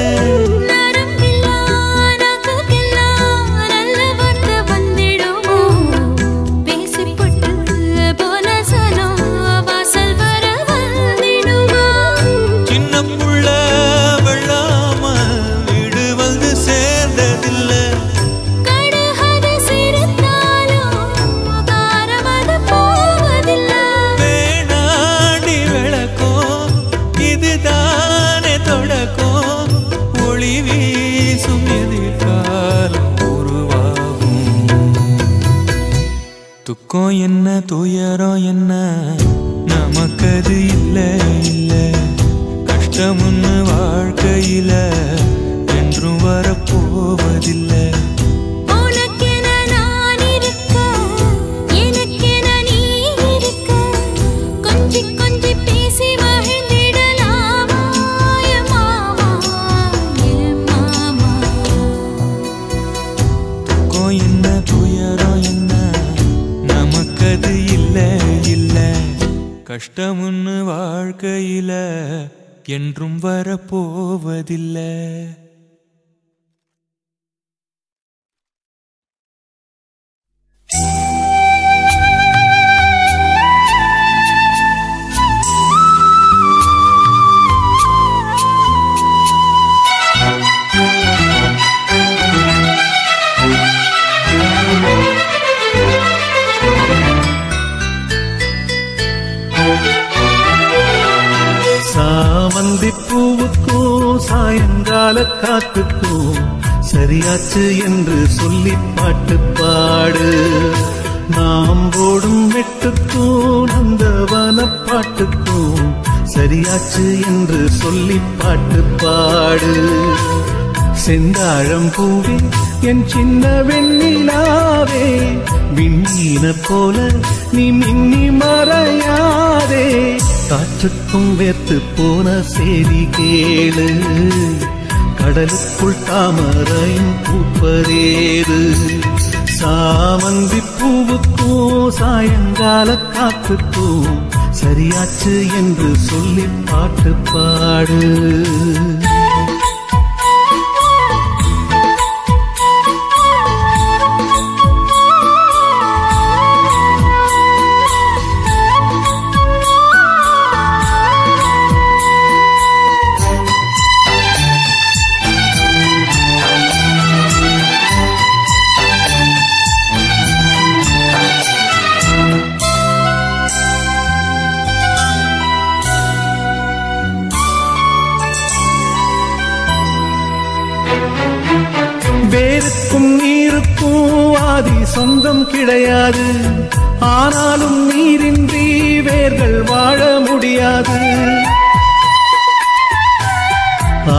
C: துக்கம் என்ன துயரம் என்ன நமக்கது இல்ல இல்ல. கஷ்டம்னு வாழ்க்கையில என்றும் வரப்போவதில்லை. கஷ்டம்னு வாழ்க்கையில என்றும் வரப்போவதில்லை.
G: சாமந்தி பூவுக்கும் சாயங்கால காத்துக்கும் சரியாச்சு என்று சொல்லி பாட்டு பாடு. நாம் போடும் மெட்டுக்கும் நந்தவன பாட்டுக்கும் சரியாச்சு என்று சொல்லி பாட்டு பாடு. செந்தாழம் பூவே என் சின்ன வெண்ணிலாவே, விண்ணீன போல நீ மின்னி மறையாதே. காற்றுக்கும் வேர்த்து போன செய்தி கேளு, கடலுக்குள் தாமரையும் பூப்பதேது. சாமந்தி பூவுக்கும் சாயங்கால காத்துக்கும் சரியாச்சு என்று சொல்லி பாட்டு பாடு. வேருக்கும் நீருக்கும் ஆதி சொந்தம் கிடையாது, ஆனாலும் நீரின்றி வேர்கள் வாழ முடியாது.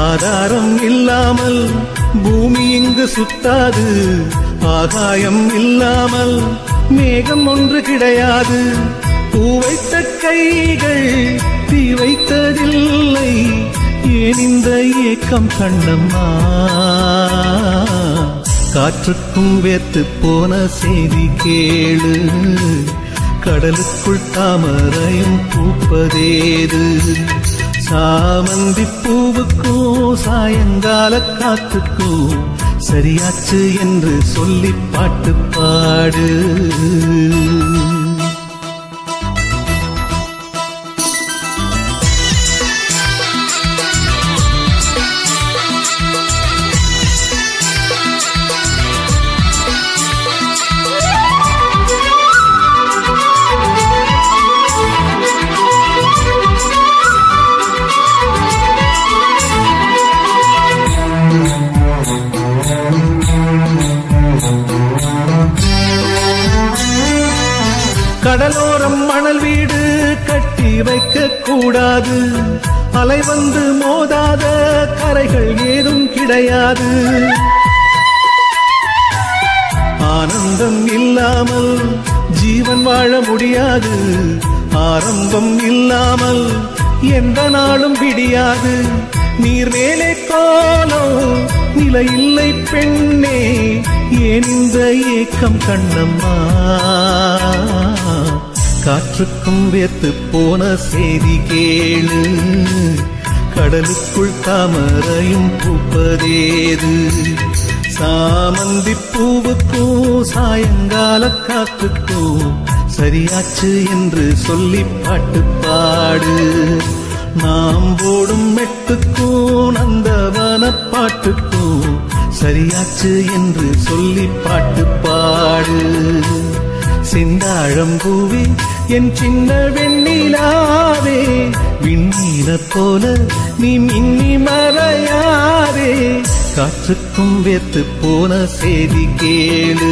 G: ஆதாரம் இல்லாமல் பூமி இங்கு சுத்தாது, ஆகாயம் இல்லாமல் மேகம் ஒன்று கிடையாது. பூ வைத்த கைகள் தீ வைத்ததில்லை, ஏன் இந்த ஏக்கம் கண்ணம்மா? காற்றுக்கும் வேர்த்து போன செய்தி கேளு, கடலுக்குள் தாமரையும் பூப்பதேது. சாமந்தி பூவுக்கும் சாயங்கால காத்துக்கும் சரியாச்சு என்று சொல்லி பாட்டு பாடு. கடலோரம் மணல் வீடு கட்டி வைக்க கூடாது, அலை வந்து மோதாத கரைகள் ஏதும் கிடையாது. ஆனந்தம் இல்லாமல் ஜீவன் வாழ முடியாது, ஆரம்பம் இல்லாமல் எந்த நாளும் விடியாது. நீர் மேலே கோலம் நிலை இல்லை பெண்ணே, ஏன் இந்த ஏக்கம் கண்ணம்மா காற்றுக்கும் வேர்த்து போன செய்தி கேளு கடலுக்குள் தாமரையும் பூப்பதேது சாமந்தி பூவுக்கும் சாயங்கால காத்துக்கும் சரியாச்சு என்று சொல்லி பாட்டு பாடு நாம் போடும் மெட்டுக்கும் நந்தவன பாட்டுக்கும் சரியாச்சு என்று சொல்லி பாட்டு பாடு செந்தாழம்பூவே என் சின்ன வெண்ணிலாவே விண்ணீல போல நீ மின்னி மறையாதே காற்றுக்கும் வேர்த்து போன செய்தி கேளு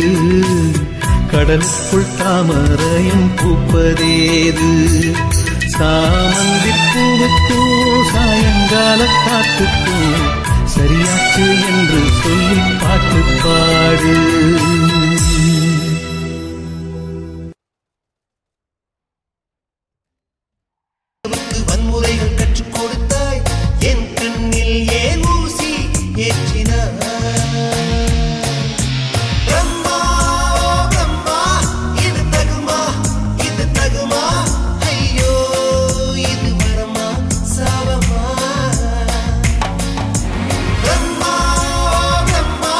G: கடலுக்குள் தாமரையும் பூப்பதேது சாமந்தி பூவுக்கும் சாயங்கால காத்துக்கும் சரியாச்சு என்று சொல்லி பாட்டு பாடு
C: வன்முறைகள் கற்றுக் கொடுத்தாய் என் கண்ணில் ஏன் ஊசி ஏற்றினாய் பிரம்மா பிரம்மா இது தகுமா ஐயோ இது வரமா சாவமா பிரம்மா பிரம்மா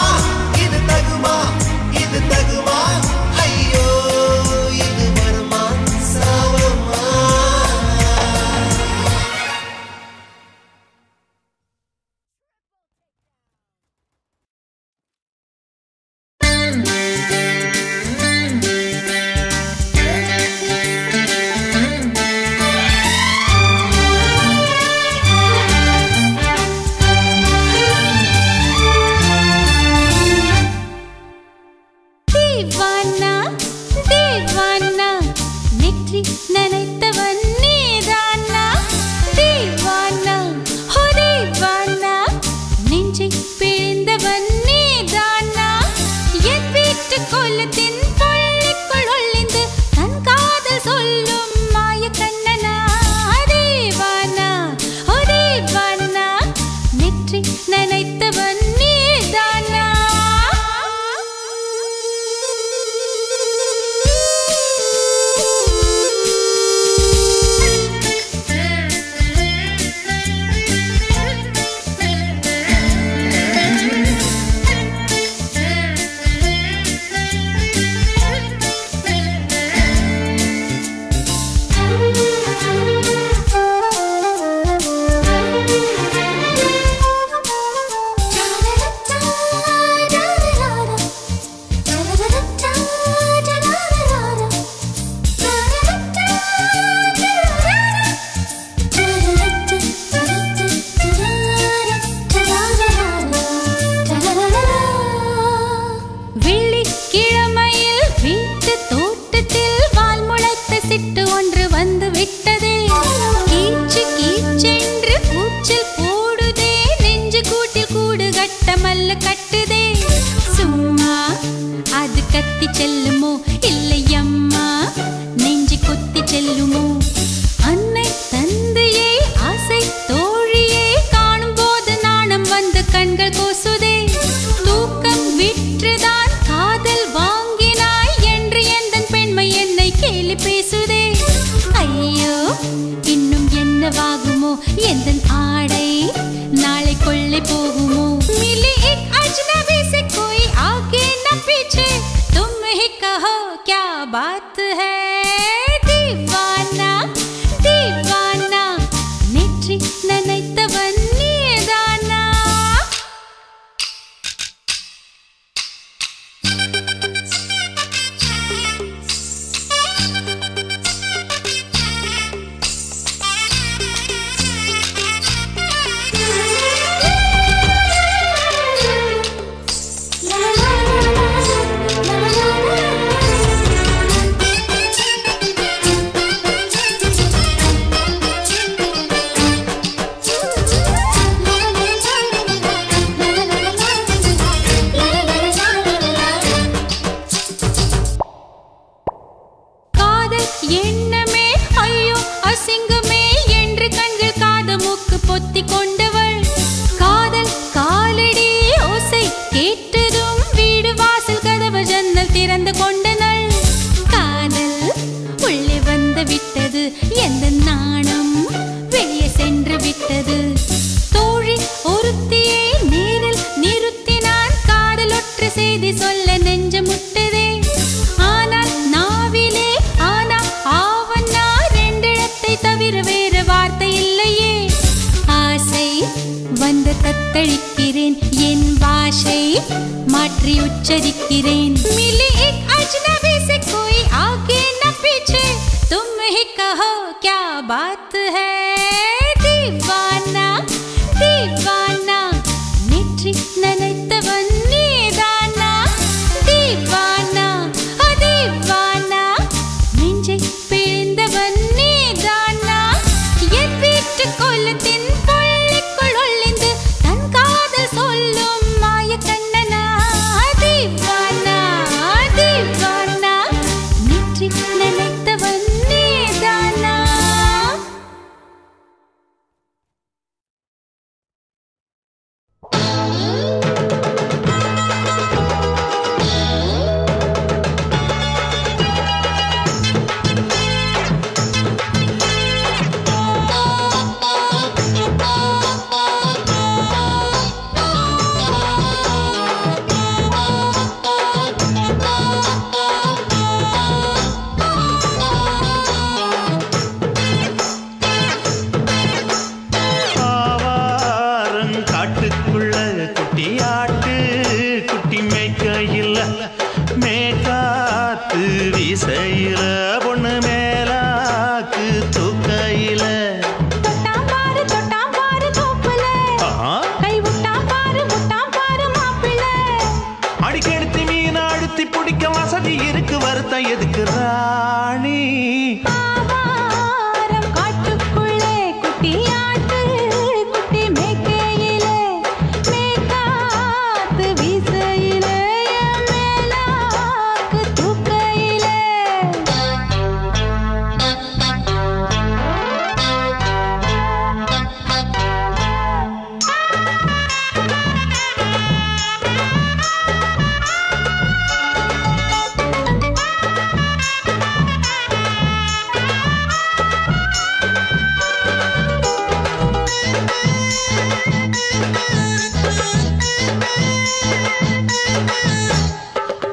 C: இது தகுமா ஐயோ இது வரமா சாவமா
B: தேவானா தேவானா நெற்றி நனைத்தவன் நீதானா தேவானா ஹோ தேவானா நெஞ்சை பிழிந்தவன் நீதானா என் வீட்டு கோலத்தின் பள்ளிக்குள் ஒளிந்து தன் காதல் சொல்லும் மாய கண்ணனா தேவானா ஹோ தேவானா நெற்றி நனைத்தவன் நீதானா வெள்ளிக்கிழமையில் வீட்டு தோட்டத்தில் வால் முளைத்த சிட்டு ஒன்று வந்து விட்டதே கீச்சு கீச்சென்று கூச்சல் போடுதே நெஞ்சு கூட்டில் கூடு கட்ட மல்ல கட்டுதே சும்மா அது கத்தி செல்லுமோ இல்லை அம்மா நெஞ்சு கொத்தி செல்லுமோ அன்னை தந்தையை ஆசை தோழியை காணும் போது நாணம் வந்து கண்கள் கோசுதே தூக்கம் விற்றுதான் காதல் வாங்கினாய் என்று எந்தன் பெண்மை என்னை கேலி பேசுதே ஐயோ இன்னும் என்னவாகுமோ எந்தன் ஆடை நாளை கொள்ளை போகுமோ मिली एक अजनबी से कोई आगे न पीछे तुम ही कहो क्या बात है दीवाना दीवाना नेற்றி நனைத்தவன் நீதானா என்று செய்தி சொல்ல நெஞ்சு முட்டுதே. ஆனால் நாவிலே ஆனா ஆவன்னா ரெண்டிடத்தை தவிர வேறு வார்த்தை இல்லையே. ஆசை வந்து தத்தளிக்கிறேன், என் பாஷை மாற்றி உச்சரிக்கிறேன். मिली एक अजनबी से कोई आगे न पीछे, तुम ही कहो क्या बात है. दीवाना दीवाना नेற்றி நினைத்தவன் நீதானா. दीवाना दीवाना நெஞ்சை பிழிந்தவன் நீதானா. என் வீட்டு கோலத்தின் பள்ளிக்குள் ஒளிந்து தன் காதல் சொல்லும் மாய கண்ணனா. दीवाना दीवाना நேற்றி நினைத்தவன் நீதானா.
A: காட்டுக்குள்ள குட்டி ஆட்டு குட்டி மேய்க்கையில் மேகாத்து வீசையில பொண்ணு மேலாக்கு தூக்கையில
B: தொட்டாம் பாரு தோப்புல, கை விட்டாம் பாரு மாப்பிள்ளை.
A: அடிக்கெடுத்து மீன் அழுத்தி பிடிக்க வசதி இருக்கு, வருத்தம் எதுக்கு ராணி.
B: ஆவாரம் காட்டுக்குள்ளே குட்டி ஆட்டு குட்டி மேய்க்கையிலே, மேய்க்காத்து வீசையிலே, என் மேலாக்கு தூக்கையிலே.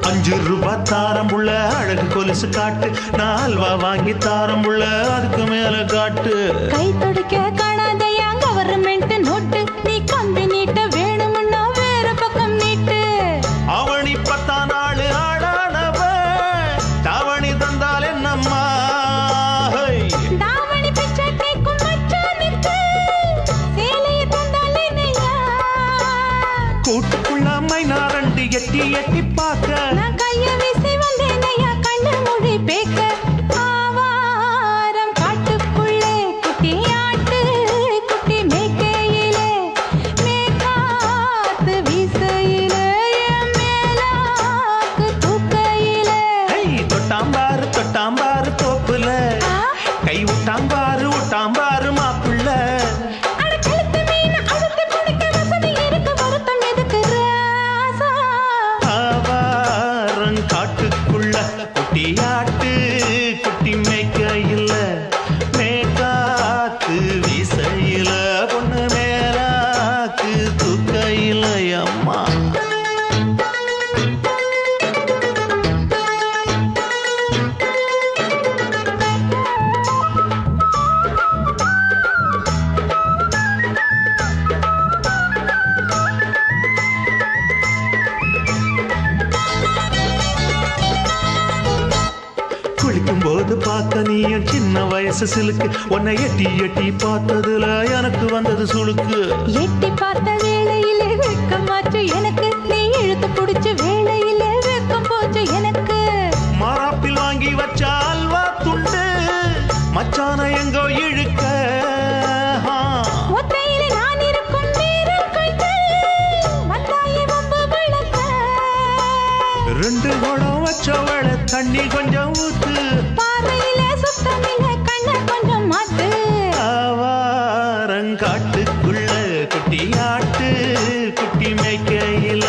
A: ₹5 தாரம் உள்ள அழகு கொலுசு காட்டு, நால்வா வாங்கி தாரம் உள்ள அதுக்கு மேல காட்டு.
B: கை தொடுக்க காணாதையா கவர்மெண்ட் நோட்டு, நீ கம்பி நீட்ட வேணும்னா வேற பக்கம் நீட்டு.
A: அவனி 10 நாள் ஆடானவ தாவணி தந்தால் என்னம்மா.
B: தாவணி பிச்சை கேக்கும் மச்சானுக்கு சேலையை தந்தாலே நையா.
A: கூட்டுக்குள்ள மைனா ரெண்டு எட்டி எட்டி பார்க்க,
B: நான் கைய வீசி வந்தேன் ஐயா கண்ணு மொழி பேக்க. ஆவாரம் காட்டுக்குள்ளே குட்டி ஆட்டு குட்டி மேய்க்கையிலே, மேய்க்காத்து வீசையிலே, என் மேலாக்கு தூக்கையிலே.
A: தொட்டாம்பாரு தோப்புல, கை விட்டாம்பாரு மாப்பிள்ள.
B: அட கழுத்து மீன் அழுத்தி பிடிக்க வசதி இருக்கு, வருத்தம் எதுக்கு ராசா.
A: ஆவாரம் காட்டுக்குள்ள குட்டி ஆட்டு குட்டி மேய்க்கையில், மேய்காத்து வீசையில பொண்ணு மேலாக்கு தூக்கையில் அம்மா. குளிக்கும் போது பார்க்க நீயும் சின்ன வயசு சிலுக்கு, உன்னை எட்டி எட்டி பார்த்ததுல எனக்கு வந்தது சுளுக்கு.
B: எட்டி பார்த்த வேளையிலே வெட்கமாச்சு எனக்கு, நீ இழுத்து பிடிச்ச வேளையிலே வெட்கம் போச்சு எனக்கு.
A: மாறாப்பில் வாங்கி வச்ச அல்வா துண்டு மச்சான எங்கோ இழுக்க.
B: ஒத்தையிலே நான் இருக்கும் நேரம் கழித்து வந்தாயே வம்பு விளக்க.
A: 2 குடம் வச்சவள தண்ணி கொஞ்சம் ஊத்து,
B: பாறையிலே சுத்தமில்லை கண்ண கொஞ்சம் மாத்து.
A: ஆவாரங்காட்டுக்குள்ள குட்டி ஆட்டு குட்டி மேய்க்கையில,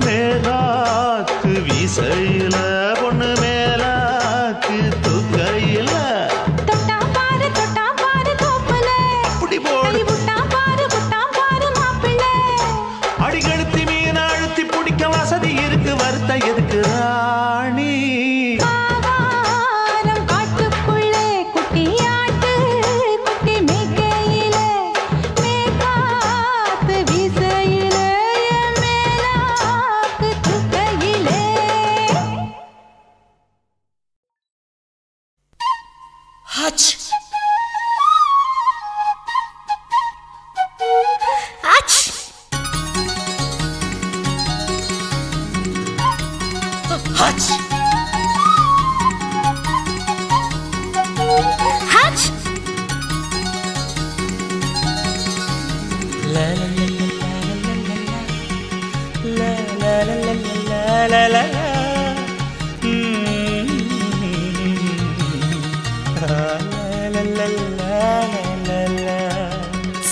A: மேலாக்கு வீசையில பொண்ணு மேலாக்கு தூக்கையில.
B: தொட்டாம் பாரு தோப்புல,
A: அப்படி போடு.
B: கை விட்டாம் பாரு மாப்பிள்ளை.
A: அடிக்கெடுத்து மீன் அழுத்தி பிடிக்க வசதி இருக்கு வருத்த எதுக்கு ராணி
B: காட்டுக்குள்ளே குட்டியாட்டு குட்டி மேய்க்கையில மேற்காத்து வீசையில மேலாக்கு தூக்கையிலே
C: ஹச்
B: ஹச்
C: ஹச்
B: ஹச்
C: la la la la la la la la la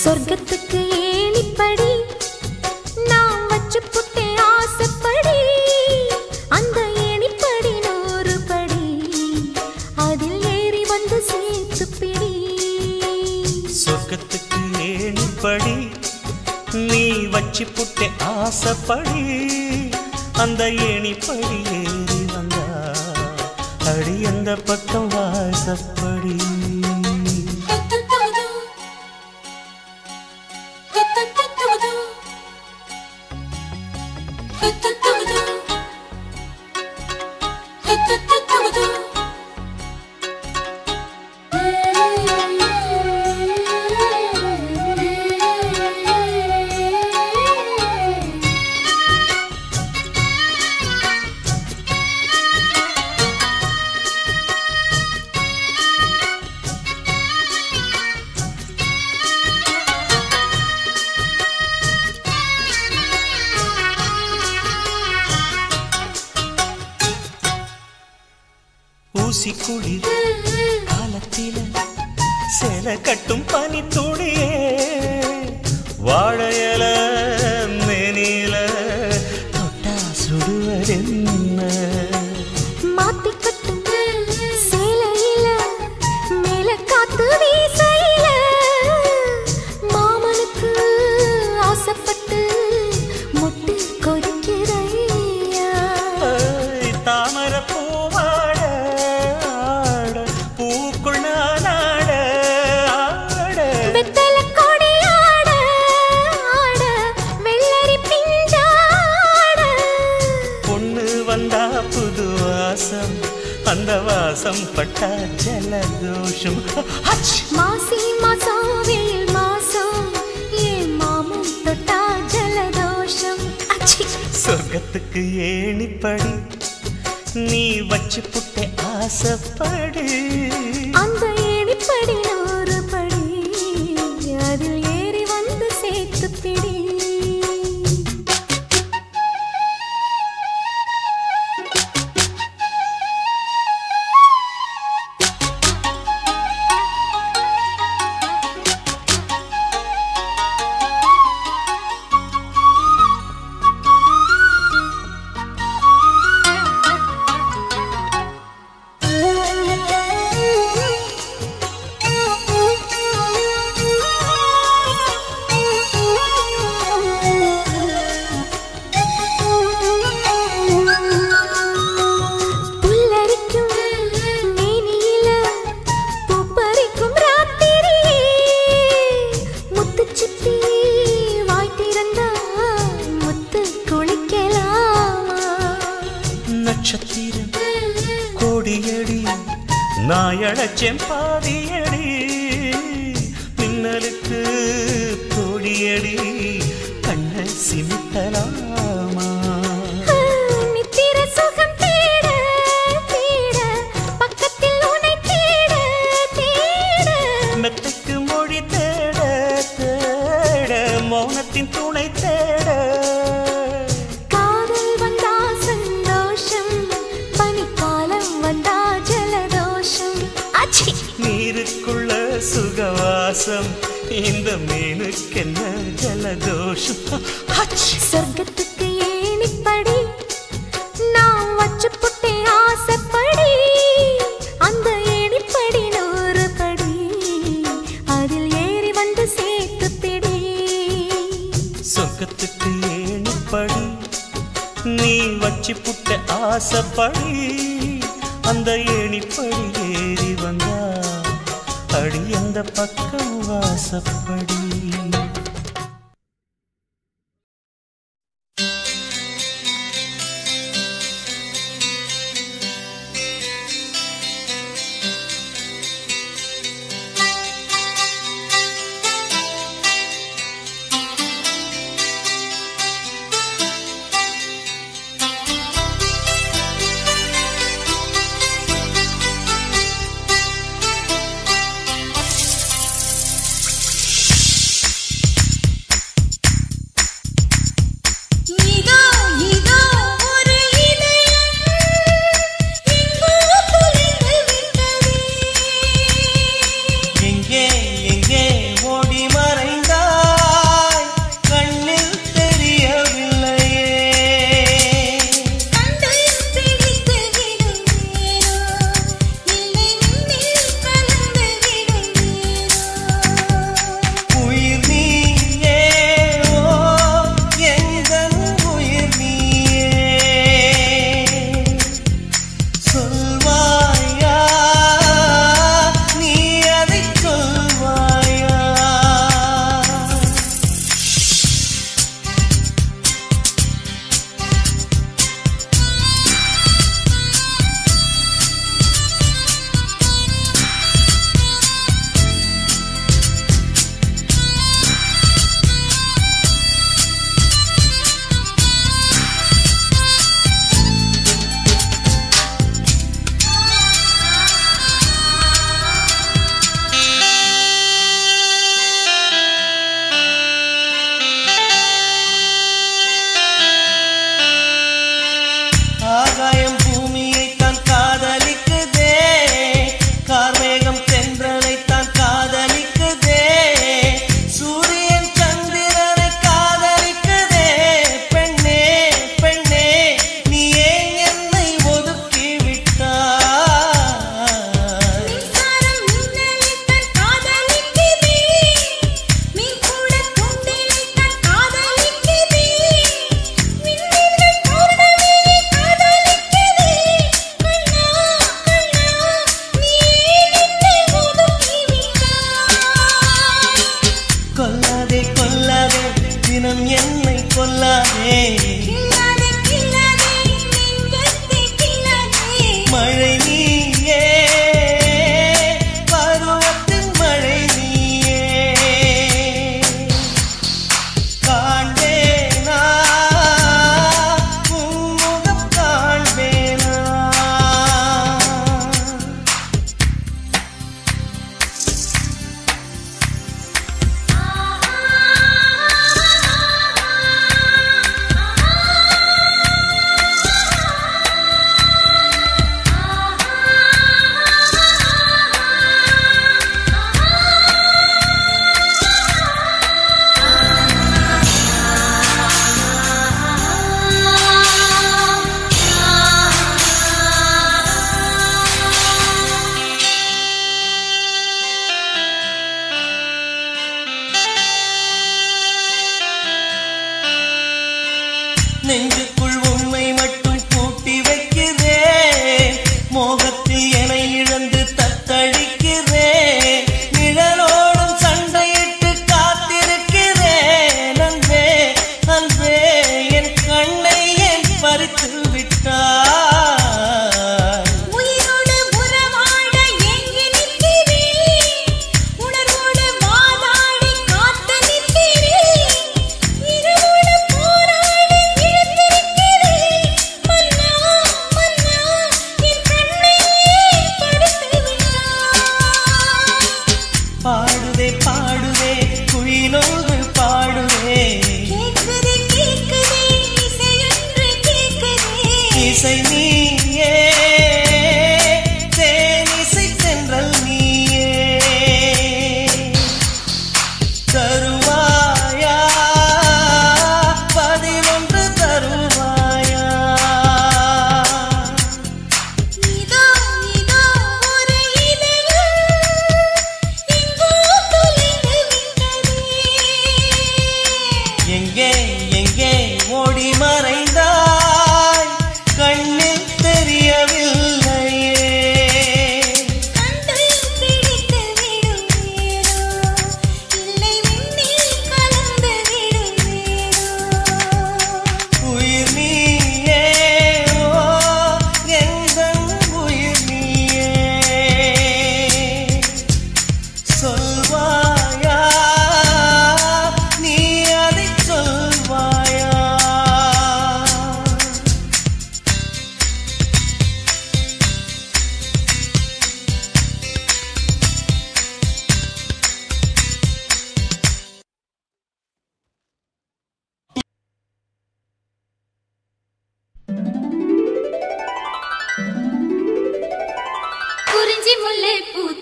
B: சொர்க்கத்துக்கு ஏணிப்படி நான் வச்சு புட்டேன் ஆசைப்படி அந்த ஏணிப்படி 100 படி அதில் ஏறி வந்து சேர்த்து பிடி
C: சொர்க்கத்துக்கு ஏணிப்படி நீ வச்சு புட்டே ஆசைப்படி அந்த ஏணிப்படி ஏறி வந்தா அடி அந்த பக்கம் வாசப்படி ஊசி குளிர் காலத்தில சேல கட்டும் பனி துளியே வாழையல மேனில தொட்டா சுடுவதென்ன
B: மாத்தி கட்டும் சேலையில மேல காத்து வீசையில மாமனுக்கு ஆசைப்பட்டு முட்டு கொதிக்கிறையா
C: தாமர பூவாட பூக்குள் நானாட
B: வெத்தல கொடியாட ஆட வெள்ளரி பிஞ்சாட
C: பொண்ணு வந்தா புது வாசம் அந்த வாசம் பட்டா ஜலதோஷம்
B: மாசி மாசம் வெயில் மாசம் ஏன் மாமன் தொட்டா ஜலதோஷம் அச்சி
C: சொர்க்கத்துக்கு ஏணிப்படி நீ வச்சு புட்டே ஆசைப்படு
B: அந்த ஏணிப்படி 100 படி அதில் ஏறி வந்து சேர்த்து பிடி
C: நாயழச்சேன் பாதியடி மின்னலுக்கு தோழியடி கண்ண சிமிட்டலாமா
B: நித்திர சுகம் தேட தேட பக்கத்தில் உன்னை தேட தேட
C: மெத்தைக்கு மொழி தேட தேட மௌனத்தின் துணை தேட
B: காதல் வந்தா சந்தோஷம் பனிக்காலம் வந்தா ஜலதோஷம் அச்சி
C: நீருக்குள்ள சுகவாசம் இந்த மீனுக்கென்ன ஜலதோஷம்
B: சொர்க்கத்துக்கு ஏணிப்படி நான் வச்சு புட்டே ஆசைப்படி அந்த ஏணிப்படி 100 படி அதில் ஏறி வந்து சேர்த்து பிடி
C: சொர்க்கத்துக்கு ஏணிப்படி நீ
A: வச்சு புட்ட ஆசைப்படி அந்த ஏணிப்படி ஏறி வந்தா அடி அந்த பக்கம் வாசப்படி.
C: நெஞ்சுக்குள் உண்மை மட்டும் பூட்டி வைக்கிறேன், மோகத்தில் என்னை இழந்து தத்தளிக்கிறேன், நிழலோடும் சண்டையிட்டு காத்திருக்கிறேன். அன்பே அன்பே என் கண்ணை ஏன் பறித்து விட்டாய்? பாடுவே பாடுவே குயிலோடு பாடுவே,
B: கேக்குதே கேக்குதே இசையொன்று கேக்குதே,
C: இசை நீயே தேனிசை தென்றல் நீயே, தருவாயா பதிலொன்று தருவாயா?
B: இதோ இதோ ஒரு இதயம் எங்கோ தொலைந்து விட்டதே,
C: எங்கே எங்கே ஓடி மறைந்தாய்?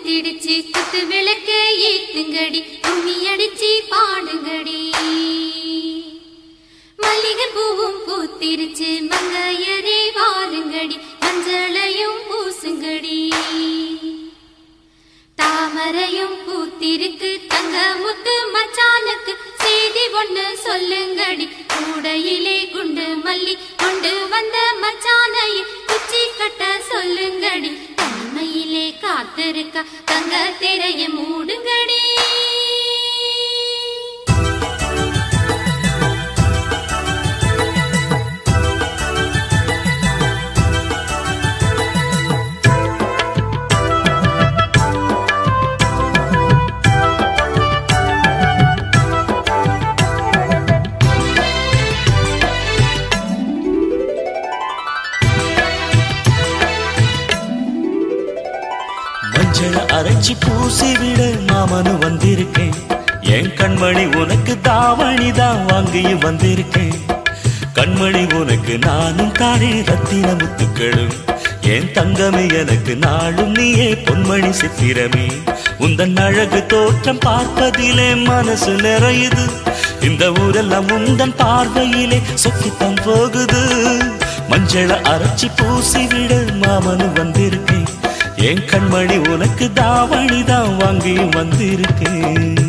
H: பூத்திடுச்சு குத்து விளக்க ஏத்துங்கடி கும்மி அடிச்சு பாடுங்கடி மல்லிகை பூவும் பூத்திருச்சு மங்கையரே வாருங்கடி மஞ்சளையும் பூசுங்கடி தாமரையும் பூத்திருக்கு தங்க முத்து மச்சானுக்கு செய்தி ஒண்ணு சொல்லுங்கடி கூடையிலே குண்டு மல்லி கொண்டு வந்த மச்சானையை குச்சி கட்ட சொல்லுங்கடி தனிமையிலே காத்திருக்க தங்க திரைய மூடுங்கடி
C: அரைச்சி பூசி விட மாமனு வந்திருக்கேன் என் கண்மணி உனக்கு தாவணிதான் வாங்கியும் வந்திருக்கேன் கண்மணி உனக்கு நானும் தானே ரத்தின முத்துக்களும் என் தங்கமே எனக்கு நாளும் நீயே பொன்மணி சித்திரமே உந்தன் அழகு தோற்றம் பார்ப்பதிலே மனசு நிறையுது இந்த ஊரெல்லாம் உந்தன் பார்வையிலே சொக்கித்தான் போகுது மஞ்சள அரைச்சி பூசி விட மாமனு வந்திருக்கேன் என் கண்மணி உனக்கு தாவணிதான் வாங்கி வந்திருக்கேன்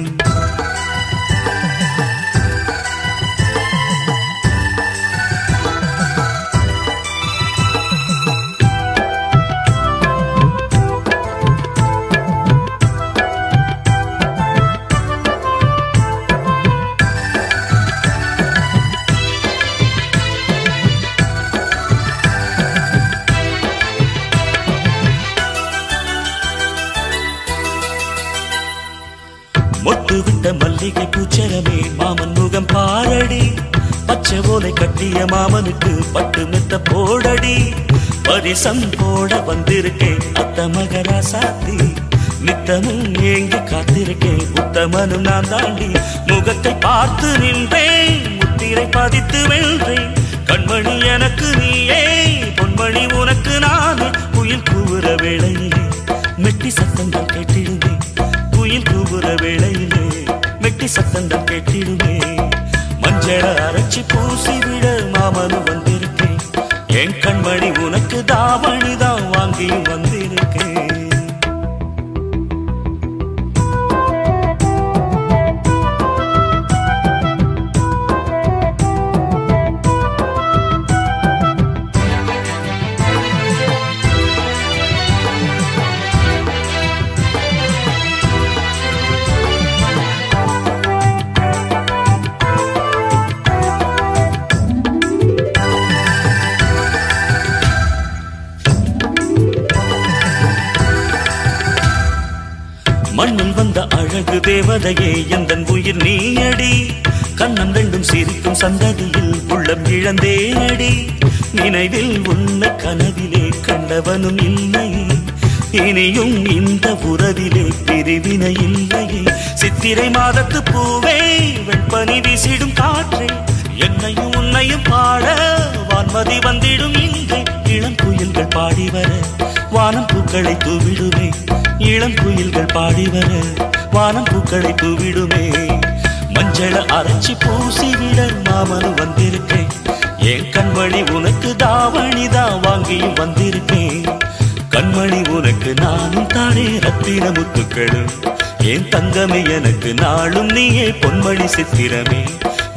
C: மல்லிகை பூச்சரமே மாமன் முகம் பாரடி பச்சை ஓலை கட்டிய மாமனுக்கு பட்டு மெத்த போடடி பரிசம் போட வந்திருக்கேன் அத்த மகராசாத்தி நித்தமும் ஏங்கி காத்திருக்கேன் உத்தமனும் நான் தாண்டி முகத்தை பார்த்து நின்றேன் முத்திரை பதித்து வென்றேன் கண்மணி எனக்கு நீயே பொன்மணி உனக்கு நானே குயில் கூவுற வேளையிலே மெட்டி சத்தங்கள் கேட்டிடுவே குயில் கூவுற வேளையிலே மெட்டி சத்தங்கள் கேட்டிடுவே மஞ்சள அரைச்சி பூசி விட மாமனு வந்திருக்கேன் என் கண்மணி உனக்கு தாவணிதான் வாங்கி வந்திருக்கேன் மண்ணில் வந்த அழகு தேவதையே எந்தன் உயிர் நீயடி கண்ணம் ரெண்டும் சிரிக்கும் சந்ததியில் உள்ளம் இழந்தேனடி நினைவில் உன்னை கனவிலே கண்டவனும் இல்லையே இனியும் இந்த உறவிலே பிரிவினை இல்லையே சித்திரை மாதத்து பூவே வெண்பனி வீசிடும் காற்றே என்னையும் உன்னையும் பாட வான்மதி வந்திடும் இங்கே இளம் குயில்கள் பாடி வர வானம் பூக்களை தூவிடுமே இளம் குயில்கள் பாடி வர வானம் பூக்களை தூவிடுமே மஞ்சள அரைச்சி பூசி விட மாமனு வந்திருக்கேன் என் கண்மணி உனக்கு தாவணிதான் வாங்கியும் வந்திருக்கேன் கண்மணி உனக்கு நானும் தானே ரத்தின முத்துக்களும் என் தங்கமே எனக்கு நாளும் நீயே பொன்மணி சித்திரமே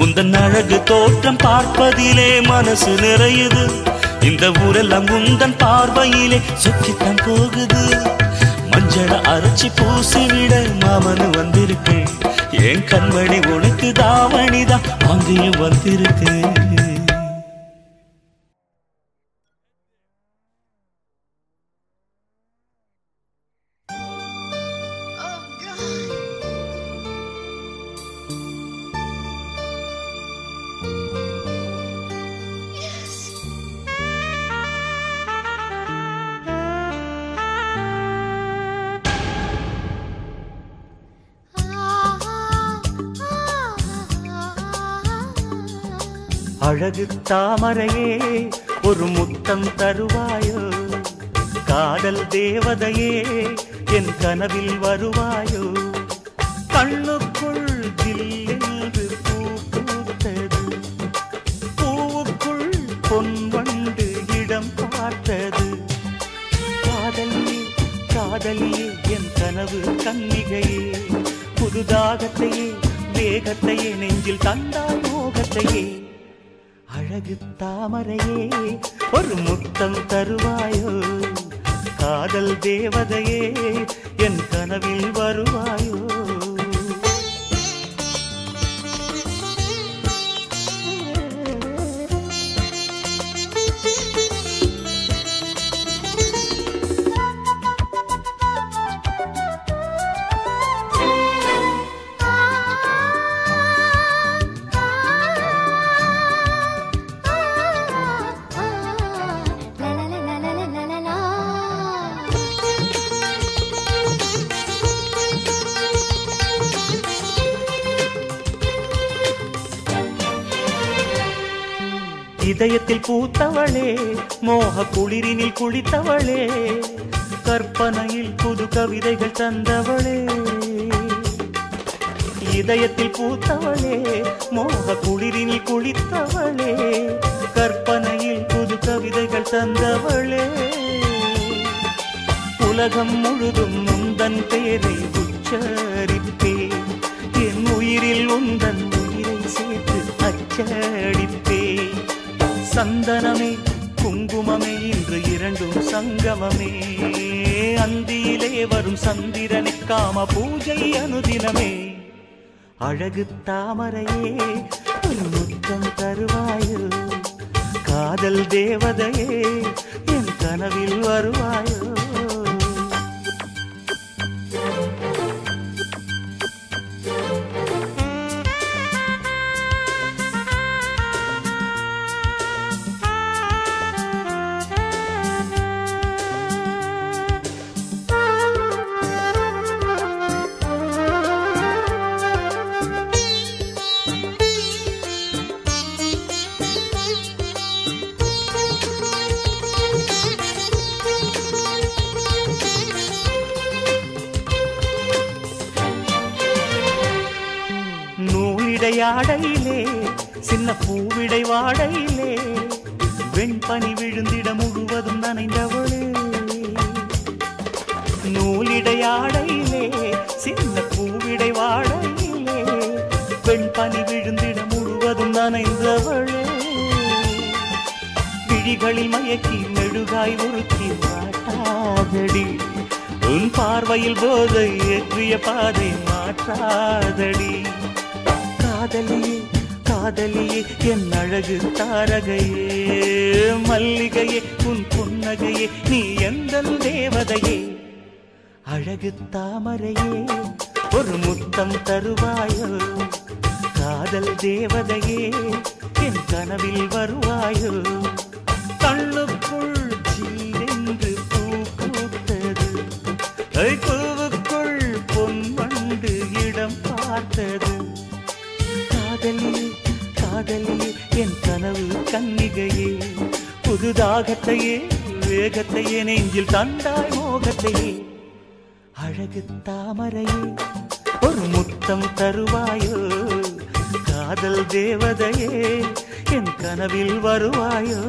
C: உந்தன் அழகு தோற்றம் பார்ப்பதிலே மனசு நிறையுது இந்த ஊரெல்லாம் உந்தன் பார்வையிலே சுற்றித்தான் போகுது மஞ்சள அரைச்சி பூசி விட மாமனு வந்திருக்கேன் என் கண்மணி உனக்கு தாவணிதான் வாங்கியும் வந்திருக்கேன் அழகு தாமரையே ஒரு முத்தம் தருவாயோ காதல் தேவதையே
A: என் கனவில் வருவாயோ கண்ணுக்குள் ஜில்லென்று பூ பூத்தது பூவுக்குள் பொன்வண்டு இடம் பார்த்தது காதலியே காதலியே என் கனவு கன்னிகையே புதுதாகத்தையே வேகத்தையே நெஞ்சில் தந்தாய் மோகத்தையே அழகு தாமரையே ஒரு முத்தம் தருவாயோ காதல் தேவதையே என் கனவில் வருவாயோ இதயத்தில் பூத்தவளே மோக குளிரினில் குளித்தவளே கற்பனையில் புது கவிதைகள் தந்தவளே இதயத்தில் பூத்தவளே மோக குளிரினில் குளித்தவளே கற்பனையில் புது கவிதைகள் தந்தவளே உலகம் முழுதும் உந்தன் பேரை உச்சரிப்பேன் என் உயிரில் உந்தன் உயிரை சேர்த்து அச்சடிப்பேன் சந்தனமே குங்குமமே இன்று இரண்டும் சங்கமமே அந்தியிலே வரும் சந்திரனை காம பூஜை அனுதினமே அழகு தாமரையே ஒரு முத்தம் தருவாயோ காதல் தேவதையே என் கனவில் வருவாயோ ஆடையிலே சின்ன பூவிடை வாடையிலே வெண்பனி விழுந்திட முழுவதும் நனைந்தவளே நூலிடை ஆடையிலே சின்ன பூவிடை வாடையிலே வெண்பனி விழுந்திட முழுவதும் நனைந்தவளே விழிகளில் மயக்கி மெழுகாய் உருக்கி மாட்டாதடி உன் பார்வையில் போதை ஏற்றிய பாதை மாற்றாதடி காதலியே காதலியே என் அழகு தாரகையே மல்லிகையே உன் புன்னகையே நீ எந்தன் தேவதையே அழகு தாமரையே ஒரு முத்தம் தருவாயோ காதல் தேவதையே என் கனவில் வருவாயோ கண்ணுக்குள் ஜில்லென்று பூ பூத்தது பூவுக்குள் பொன்வண்டு இடம் பார்த்தது காதலியே காதலியே என் கனவு கன்னிகையே புதுதாகத்தையே வேகத்தையே நெஞ்சில் தந்தாய் மோகத்தையே அழகு தாமரையே ஒரு முத்தம் தருவாயோ காதல் தேவதையே என் கனவில் வருவாயோ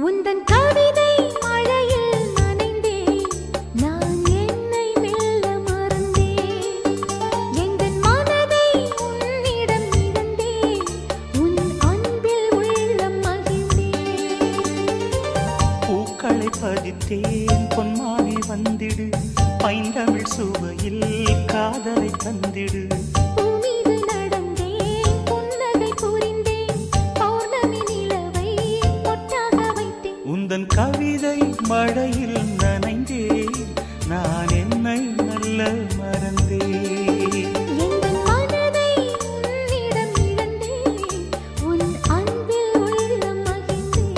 B: உந்தன் கவிதை மழையில் நனைந்தேன் நான் என்னை மெல்ல மறந்தேன் எங்கள் மனதை உன்னிடம் இழந்தேன் உன் அன்பில் உள்ளம் மகிழ்ந்தேன்
A: பூக்களை பதித்தேன் பொன்மானி வந்திடு பைந்தமிழ் சுவையில் காதலை தந்திடு.
B: பூமீது நடந்தேன், புன்னகை புரிந்தேன், பௌர்ணமி நிலவை பொட்டாக வைத்தேன்.
A: உந்தன் கவிதை மழையில் நனைந்தேன், நான் என்னை நல்ல மறந்தேன்.
B: எந்தன் மனதை உன்னிடம் இழந்தேன், உன் அன்பில் உள்ளம் மகிழ்ந்தேன்.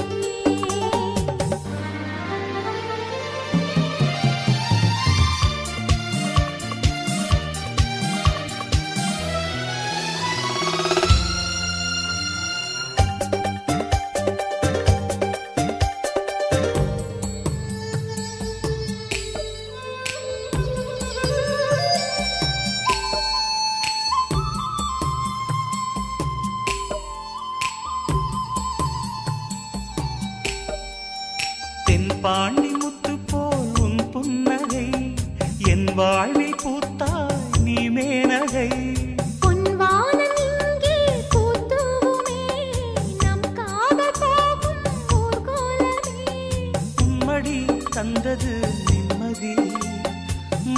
A: தென்பாண்டி முத்து போல் உன் புன்னகை, என் வாழ்வில் பூத்தாய் நீ மேனகை.
B: பொன்வானம் இங்கே பூத்தூவுமே, நம் காதல் போகும் ஊர்கோலமே.
A: உம்மடி தந்தது நிம்மதி,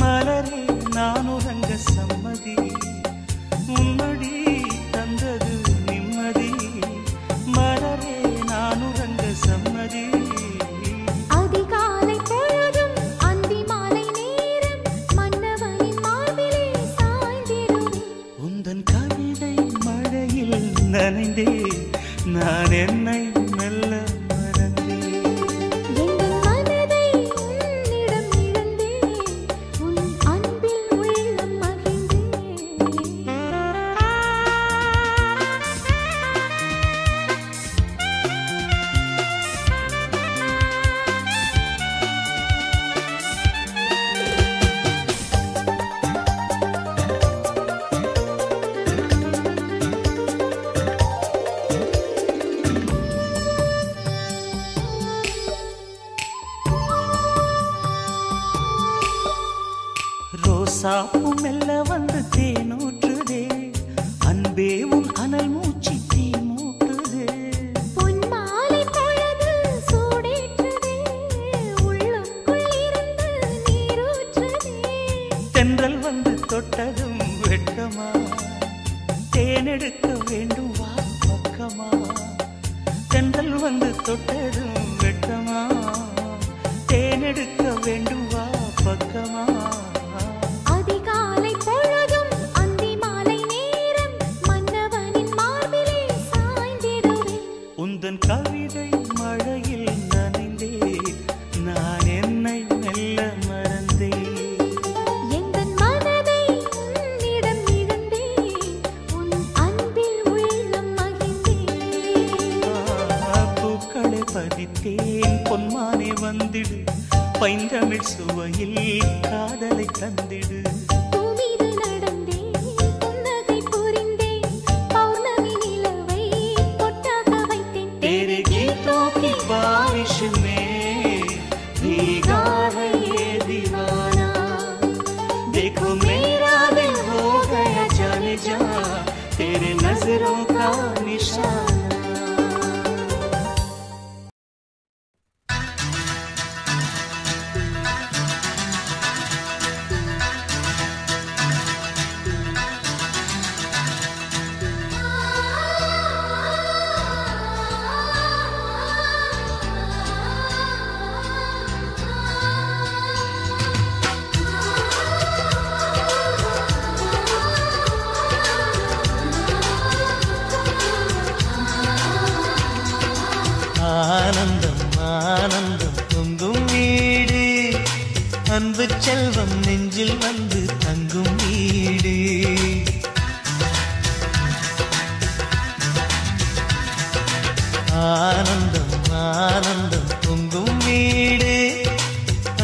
A: மலரே நான் உறங்க சம்மதி. உம்மடி தந்தது நிம்மதி, மலரே நான் உறங்க சம்மதி.
B: அதிகாலை பொழுதும் அந்தி மாலை நேரம் மன்னவனின் மார்பிலே சாய்ந்திடுவேன்.
A: உந்தன் கவிதை மழையில் நனைந்தே, நான் என்னை மெல்ல மறந்தேன்.
B: எந்தன் மனதை உன்னிடம் இழந்தேன், உன் அன்பில் உள்ளம் மகிழ்ந்தேன்.
A: ரோசாப்பூ மெல்ல வந்து தேனூற்றுதே, அன்பே உன் அனல் மூச்சு தீ மூட்டுதே.
B: பொன் மாலை பொழுது சூடேற்றுதே, உள்ளுக்குள் இருந்து நீரூற்றுதே.
A: தென்றல் வந்து தொட்டதும் வெட்கமா, தேனெடுக்க வேண்டும் வா பக்கமா. தென்றல் வந்து தொட்டதும் வெட்கமா, தேனெடுக்க வேண்டும் வா பக்கமா.
B: அதிகாலை பொழுதும் அந்தி மாலை நேரம் மன்னவனின் மார்பிலே சாய்ந்திடுவேன்.
A: உந்தன் கவிதை மழையில் நனைந்தே, நான் என்னை மெல்ல மறந்தேன்.
B: எந்தன் மனதை உன்னிடம் இழந்தேன், உன் அன்பில் உள்ளம் மகிழ்ந்தேன்.
A: பூக்களை பதித்தேன், பொன்மானே வந்திடு, பைந்தமிழ் சுவையில் காதலை தந்திடு.
B: பூமீது நடந்தேன், புன்னகை புரிந்தேன், பௌர்ணமி நிலவை பொட்டாக வைத்தேன்.
A: तेरे गीतों की बारिश में भीगा है ये दीवाना, देखो मेरा दिल हो गया जाने जा, तेरे नजरों का निशाना.
C: ஆனந்தம் ஆனந்தம் பொங்கும் வீடு, அன்பு செல்வம் நெஞ்சில் வந்து தங்கும் வீடு. ஆனந்தம் ஆனந்தம் பொங்கும் வீடு,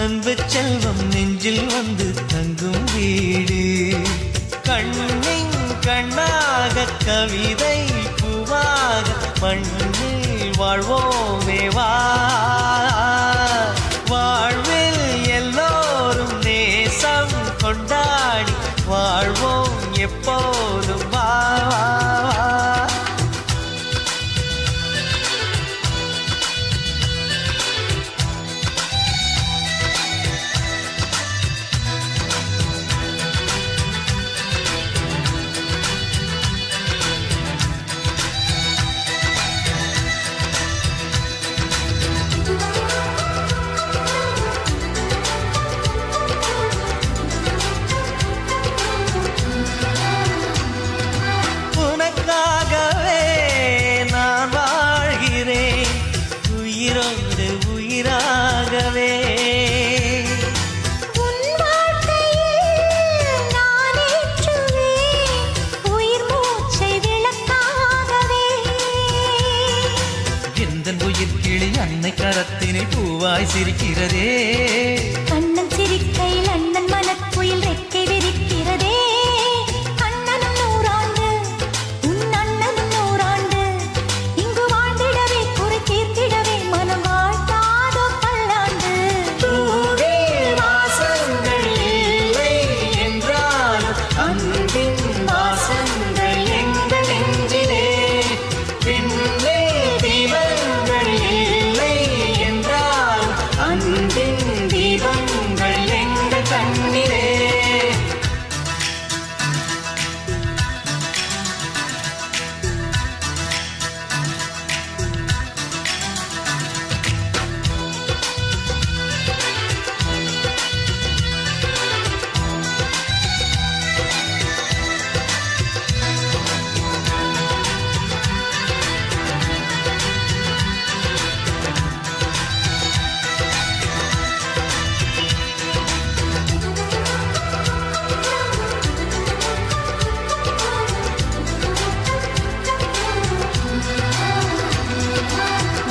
C: அன்பு செல்வம் நெஞ்சில் வந்து தங்கும் வீடு. கண்ணின் கண்ணாக கவிதை பூவாக மண்ணில் வாழ்வோமே வா. வாழ்வில் எல்லோரும் நேசம் கொண்டாடி வாழ்வோம் எப்போதும் வா. சிரிக்கிறதே
B: கண்ணன் சிரிக்கையில் அண்ணன் மனக்குயில் ரெக்கை விரிக்கிறதே அண்ணனும் நூறாண்டு உன் அண்ணனும் நூறாண்டு இங்கு வாழ்ந்திடவே குறை தீர்த்திடவே மனம் வாழ்த்தாதோ பல்லாண்டு
C: வாசங்கள் இல்லை என்றாலும் அன்பின் வாசங்கள் எங்கள் நெஞ்சிலே பின்னே தீபங்கள் இல்லை என்றால் அன்பின் தீபங்கள் எங்கள் கண்ணிலே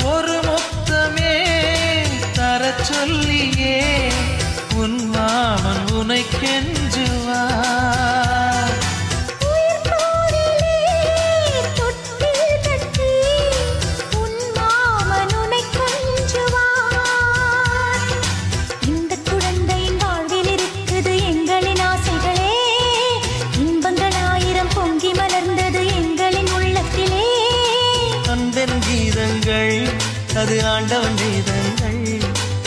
C: ஒரு முத்தமே தரச் சொல்லியே உன் மாமன் உனை கெஞ்சுவார்
B: உயிர் போரிலே தொட்டில் கட்டி உன் மாமன் உன்னை கொஞ்சுவார் இந்த குழந்தையின் வாழ்வில் இருக்குது எங்களின் ஆசைகளே இன்பங்கள் ஆயிரம் பொங்கி மலர்ந்தது எங்களின் உள்ளத்திலே
C: அன்பென் கீதங்கள் அது ஆண்டவன் வேதங்கள்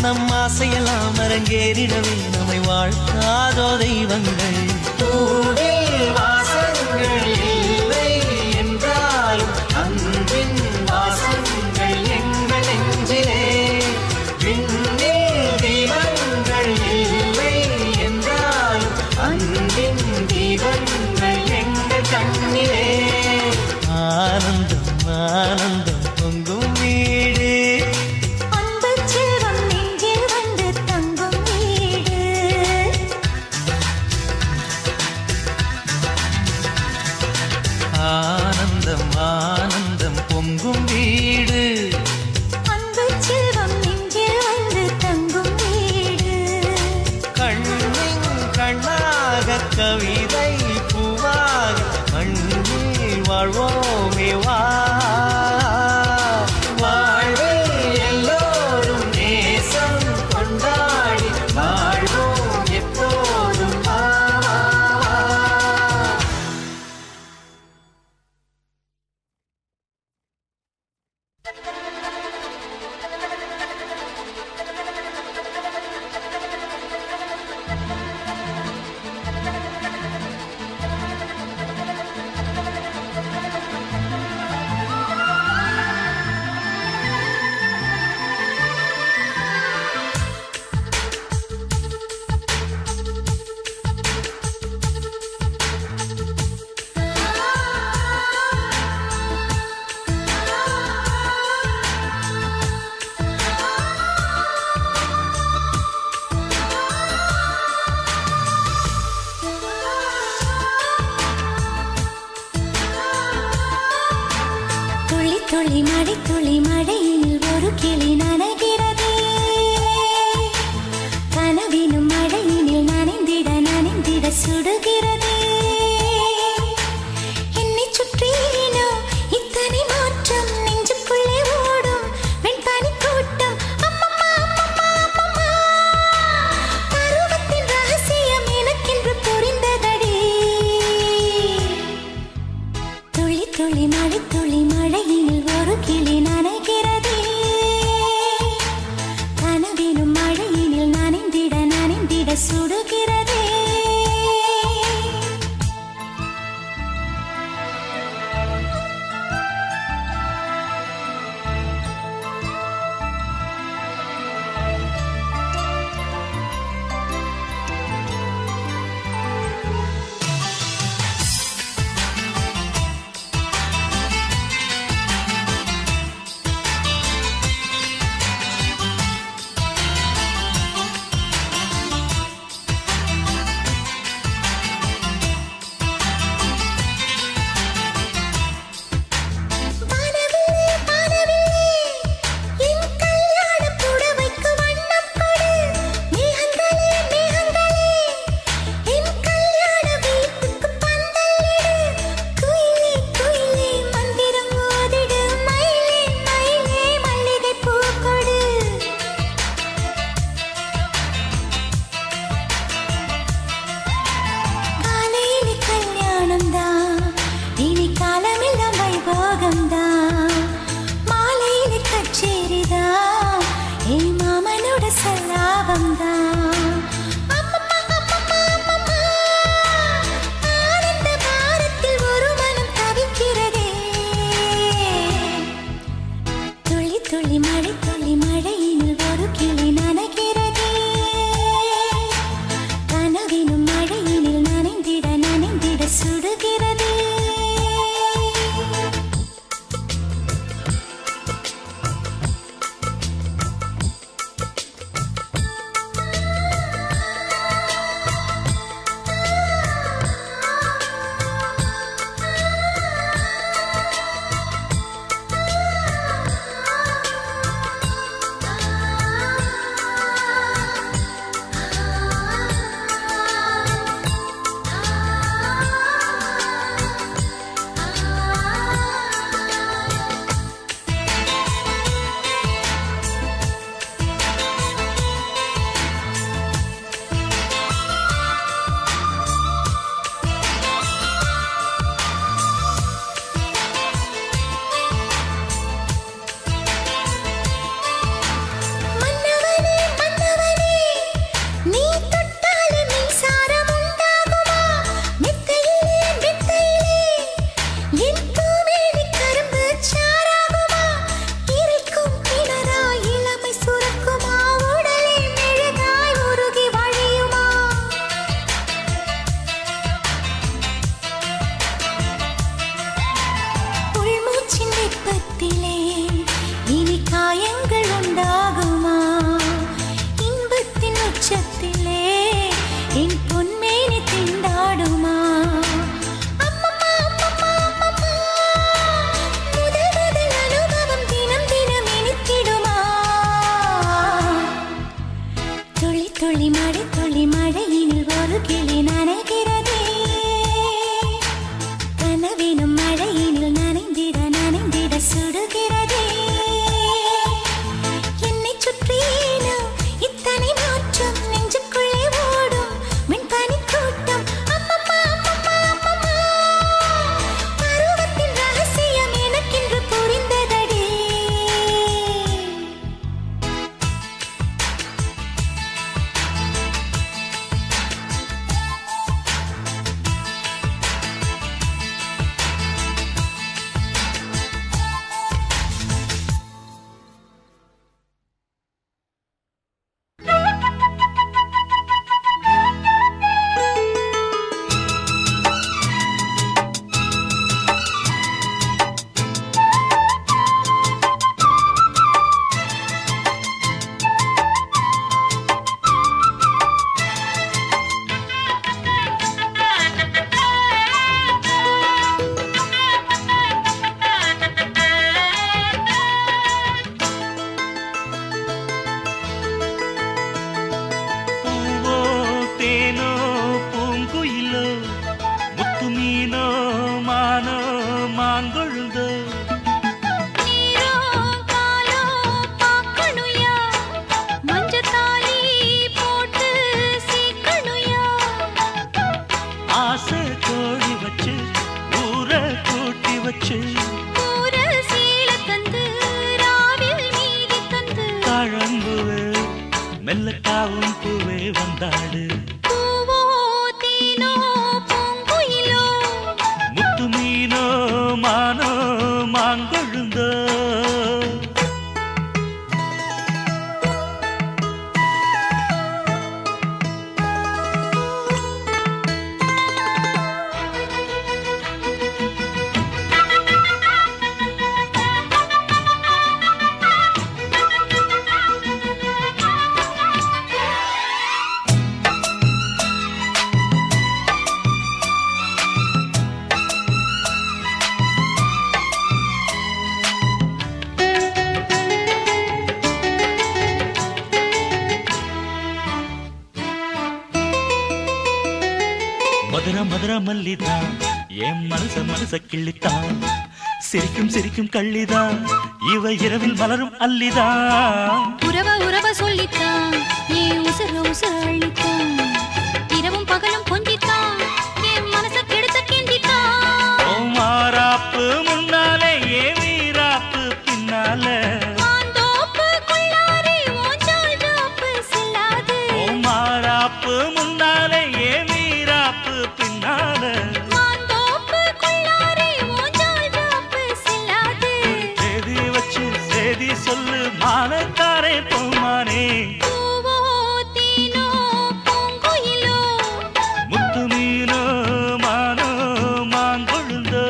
C: நம் ஆசையெல்லாம் அரங்கேறிடவே நம்மை வாழ்த்தாதோ தெய்வங்கள் பூவில் வாசங்கள் இல்லை என்றாலும் அன்பின் வாசங்கள் எங்கள் நெஞ்சிலே விண்ணில் தீபங்கள் இல்லை என்றாலும் அன்பின் தீபங்கள் எங்கள் கண்ணிலே ஆனந்தம் ஆனந்தம் பொங்கும் வீடு
B: அன்பு செல்வம் நெஞ்சில் வந்து தங்கும் வீடு
C: ஆனந்தம் ஆனந்தம் பொங்கும் வீடு
B: அன்பு செல்வம் நெஞ்சில் வந்து தங்கும் வீடு
C: கண்ணின் கண்ணாக கவிதை பூவாக மண்ணில் வாழ்வோமே வா வாழ்வில் எல்லோரும் நேசம் கொண்டாடி வாழ்வோம் எப்போதும் வா, வா, வா.
B: துளி துளி மழை துளி மழையில் ஒரு கிளி நனைகிறதே கனவினும் மழையினில் நனைந்திட நனைந்திட சுடுகிறதே என்னை சுற்றினோ இத்தனை மாற்றம் நெஞ்சுக்குள்ளே ஓடும் வெண்பனி கூட்டம் அம்மம்மா அம்மம்மா அம்மம்மா பருவத்தின் ரகசியம் எனக்கென்று புரிந்ததடி துளி துளி மழை துளி மழையினில் ஒரு கிளி நனைகிறதே கனவினும் மழையினில் நனைந்திட நனைந்திட சுடுகிறதே
A: வந்தாடு
B: பூவோ தேனோ பூங்குயிலோ
A: முத்து மீனோ மானோ மாங்கொழுந்தோ மதுர மல்லிதான் என் மனச கிள்ளித்தான் சிரிக்கும் சிரிக்கும் கள்ளிதான் இவ இரவில் மலரும் அல்லிதான்
B: உறவ சொல்லித்தான் ஏன் உசுர அள்ளித்தான் இரவும் பகலும் கொஞ்சித்தான் என் மனச கெடுத்த கிண்டித்தான்
A: ஓ மாறாப்பு முன்னாலே ஏ வீராப்பு பின்னால ஓ மாறாப்பு முன்னாலே ஏ வீராப்பு பின்னால சேதி சொல்லு மானத்தாரே போமானே முத்து மீனோ மானோ மாங்கொழுந்தோ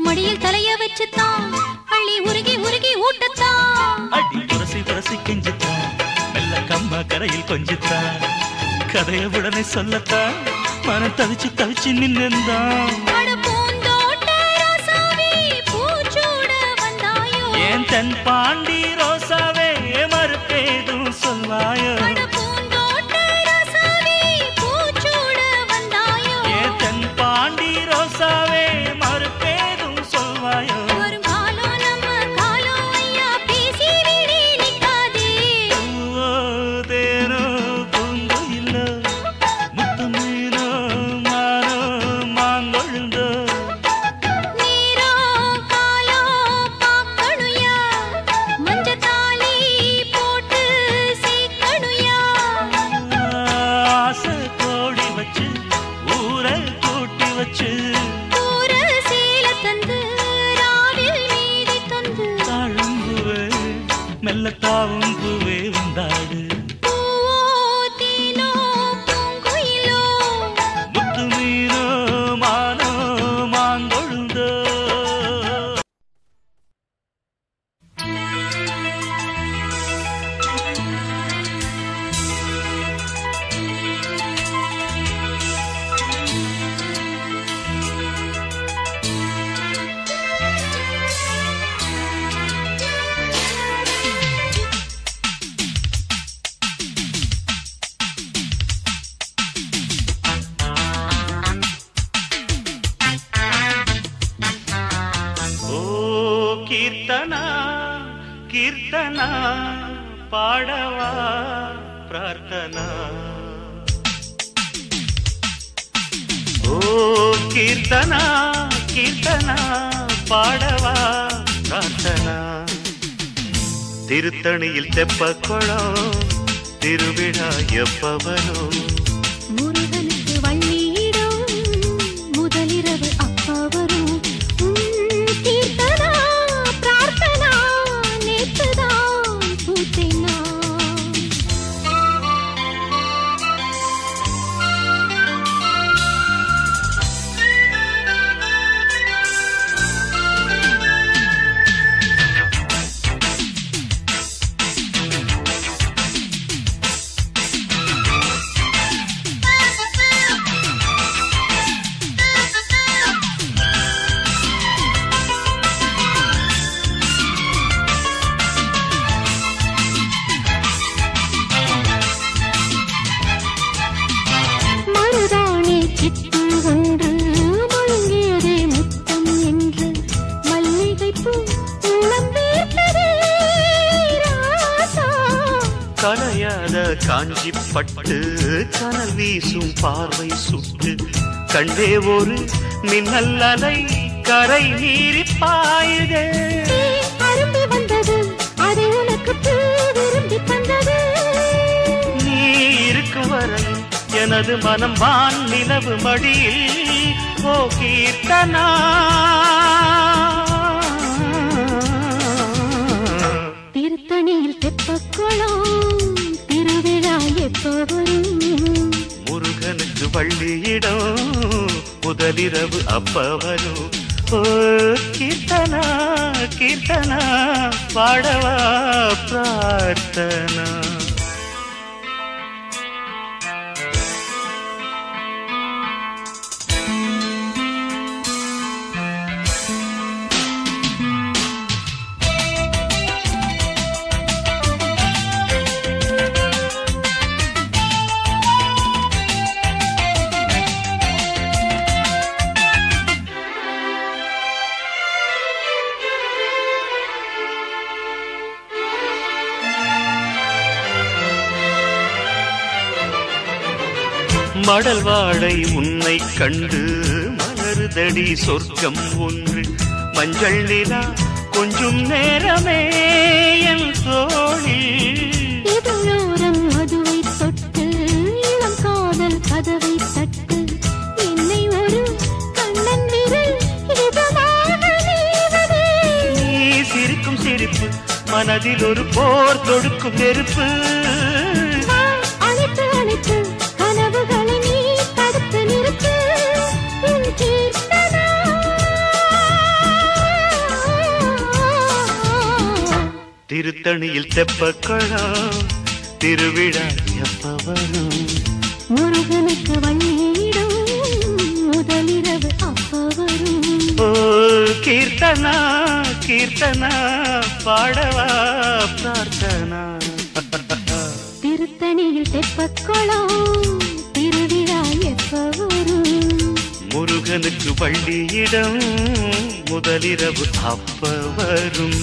B: மடியில் தலைய வச்சுத்தான் அள்ளி உருகி ஊட்டத்தான்
A: அடி புரசி கெஞ்சித்தான் மெல்ல கம்மா கரையில் கொஞ்சித்தான் கதைய உடனே சொல்லத்தான் மனம் தவிச்சு நின்றுந்தான் ஏன் தென் பாண்டி ரோசாவே மறுப்பேதும் சொல்வாயோ ஏன் தென் பாண்டி ரோசாவே மறுப்பேதும் சொல்வாயோ தேனோ பூங்குயிலோ முத்து மீனோ மானோ மாங்கொழுந்தோ ஆசை கோடி வச்சு ஊரை கூட்டி வச்சு தாழம்புவே மெல்ல தாவும் பூவே வந்தாடு முத்து மீனோ மானோ மாங்கொழுந்தோ கீர்த்தனா பாடவா பிரார்த்தனா ஓ கீர்த்தனா பாடவா பிரார்த்தனா திருத்தணியில் தெப்ப குளம் திருவிழா எப்பவனோ
B: முருகனுக்கு வள்ளியிடம் முதலிரவு அப்பவரும் கீர்த்தனா பிரார்த்தனா நேற்றுதான் பூத்தேனா
A: காஞ்சி பட்டு கனல் வீசும் பார்வை சுட்டு கண்டே ஒரு மின்னல் அலை கரை நீரி பாயுதே.
B: அரும்பி வந்தது அது உனக்கு விரும்பி தந்தது.
A: நீ இருக்கும் வரை எனது மனம் வான் நிலவு மடியில். ஓ கீர்த்தனா
B: திருத்தணியில் தெப்பக்குளம் திருவிழா எப்போ வரும்?
A: முருகனுக்கு வள்ளியிடம் முதலிரவு அப்ப வரும். ஓ கீர்த்தனா கீர்த்தனா பாடவா பிரார்த்தனா. மடல் வாடை உன்னை கண்டு மலருதடி சொர்க்கம் ஒன்று. மஞ்சள் நிலா கொஞ்சம் நேரமே என் தோளில்.
B: இதழோரம் மதுவை தொட்டு இளம் காதல் கதவை தட்டு. என்னை ஒரு கண்ணன் விரல் இதமாக நீவதே.
A: நீ சிரிக்கும் சிரிப்பு மனதில் ஒரு போர் தொடுக்கும் நெருப்பு.
B: அழைத்து அழைத்து கனவுகளை நீ தடுத்து நிறுத்து. உன் கீர்த்தனா
A: திருத்தணியில் தெப்பக்குளம் திருவிழா எப்ப வரும்?
B: முருகனுக்கு வள்ளியிடம் முதலிரவு அப்ப வரும்.
A: ஓ கீர்த்தனா கீர்த்தனா பாடவா பிரார்த்தனா.
B: திருத்தணியில் தெப்பக்குளம் திருவிழா எப்ப வரும்?
A: முருகனுக்கு வள்ளியிடம் முதலிரவு அப்ப வரும்.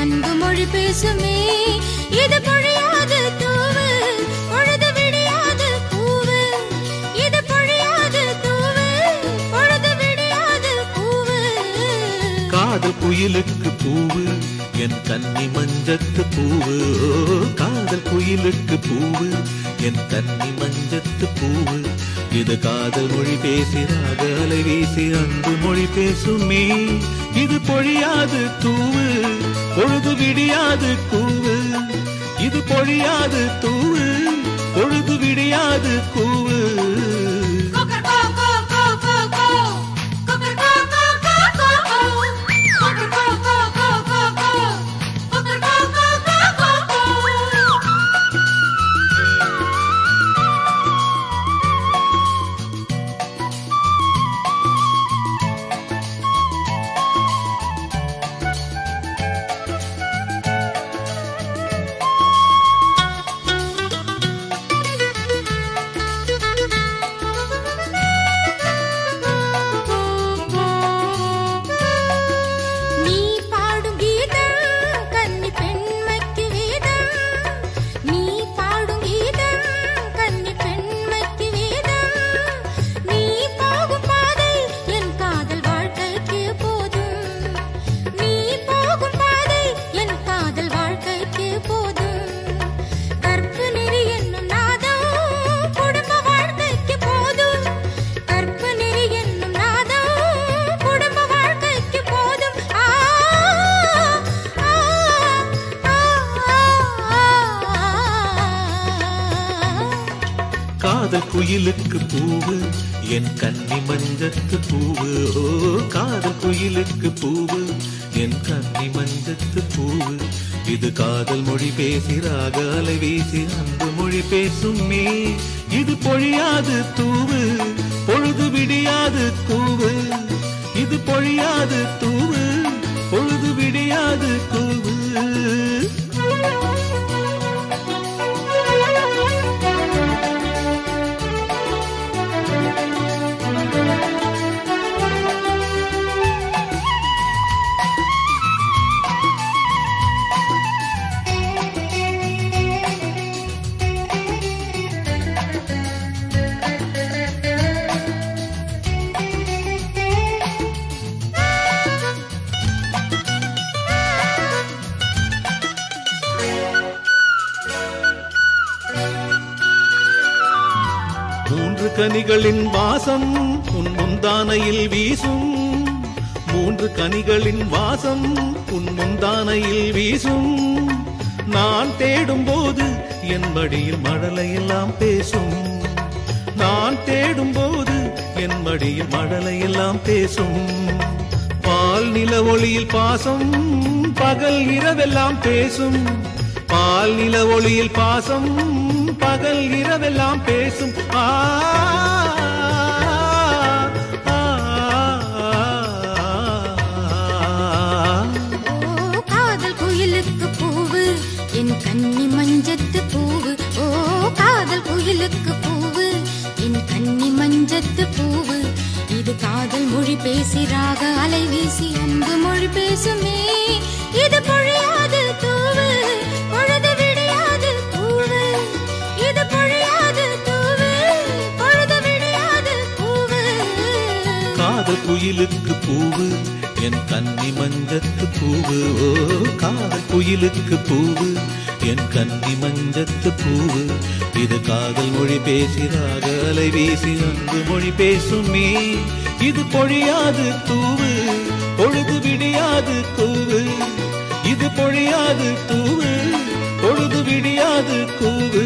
B: அன்பு மொழி பேசுமே. இது பொழியாது தூவு, பொழுது விடியாது பூவு. இது பொழியாது தூவு, பொழுது விடியாது பூவு.
A: காதல் குயிலுக்கு பூவு என் கன்னி மஞ்சத்து பூவு. காதல் குயிலுக்கு பூவு என் கன்னி மஞ்சத்து பூவு. இது காதல் மொழி பேசினாக அலை வீசி அன்பு மொழி பேசுமே. இது பொழியாது தூவு, பொழுது விடியாது கூவு. இது பொழியாது தூவு, பொழுது விடியாது கூவு. காதல் குயிலுக்கு பூவு என் கன்னி மஞ்சத்து பூவு. காதல் குயிலுக்கு பூவு என் கன்னி மஞ்சத்து பூவு. இது காதல் மொழி பேசிறாக அலை வீசி அன்பு மொழி பேசுமே. இது பொழியாது தூவு, பொழுது விடியாது கூவு. இது பொழியாது தூவு, பொழுது விடியாது கூவு. கனிகளின் வாசம் உன் முந்தானையில் வீசும். மூன்று கனிகளின் வாசம் உன் முந்தானையில் வீசும். நான் தேடும் போது என் மடியில் மழலையெல்லாம் பேசும். நான் தேடும் போது என் மடியில் மழலையெல்லாம் பேசும். பால் நில ஒளியில் பாசம் பகல் இரவெல்லாம் பேசும். பால் நில ஒளியில் பாசம் பகல் இரவெல்லாம் பேசும்.
B: காதல் குயிலுக்கு பூவு என் கன்னி மஞ்சத்து பூவு. ஓ காதல் குயிலுக்கு பூவு என் கன்னி மஞ்சத்து பூவு. இது காதல் மொழி பேசிறாக அலை வீசி அன்பு மொழி பேசுமே. இது பொழியாது தூவு, பொழுது விடியாது கூவு. இது பொழியாது தூவு, பொழுது விடியாது கூவு.
A: காதல் குயிலுக்கு பூவு என் கன்னி மஞ்சத்து பூவு. ஓ காதல் குயிலுக்கு பூவு என் கன்னி மஞ்சத்து பூவு. இது காதல் மொழி பேசிறாக அலை வீசி அன்பு மொழி பேசுமே. இது பொழியாது தூவு, பொழுது விடியாது கூவு. இது பொழியாது தூவு, பொழுது விடியாது கூவு.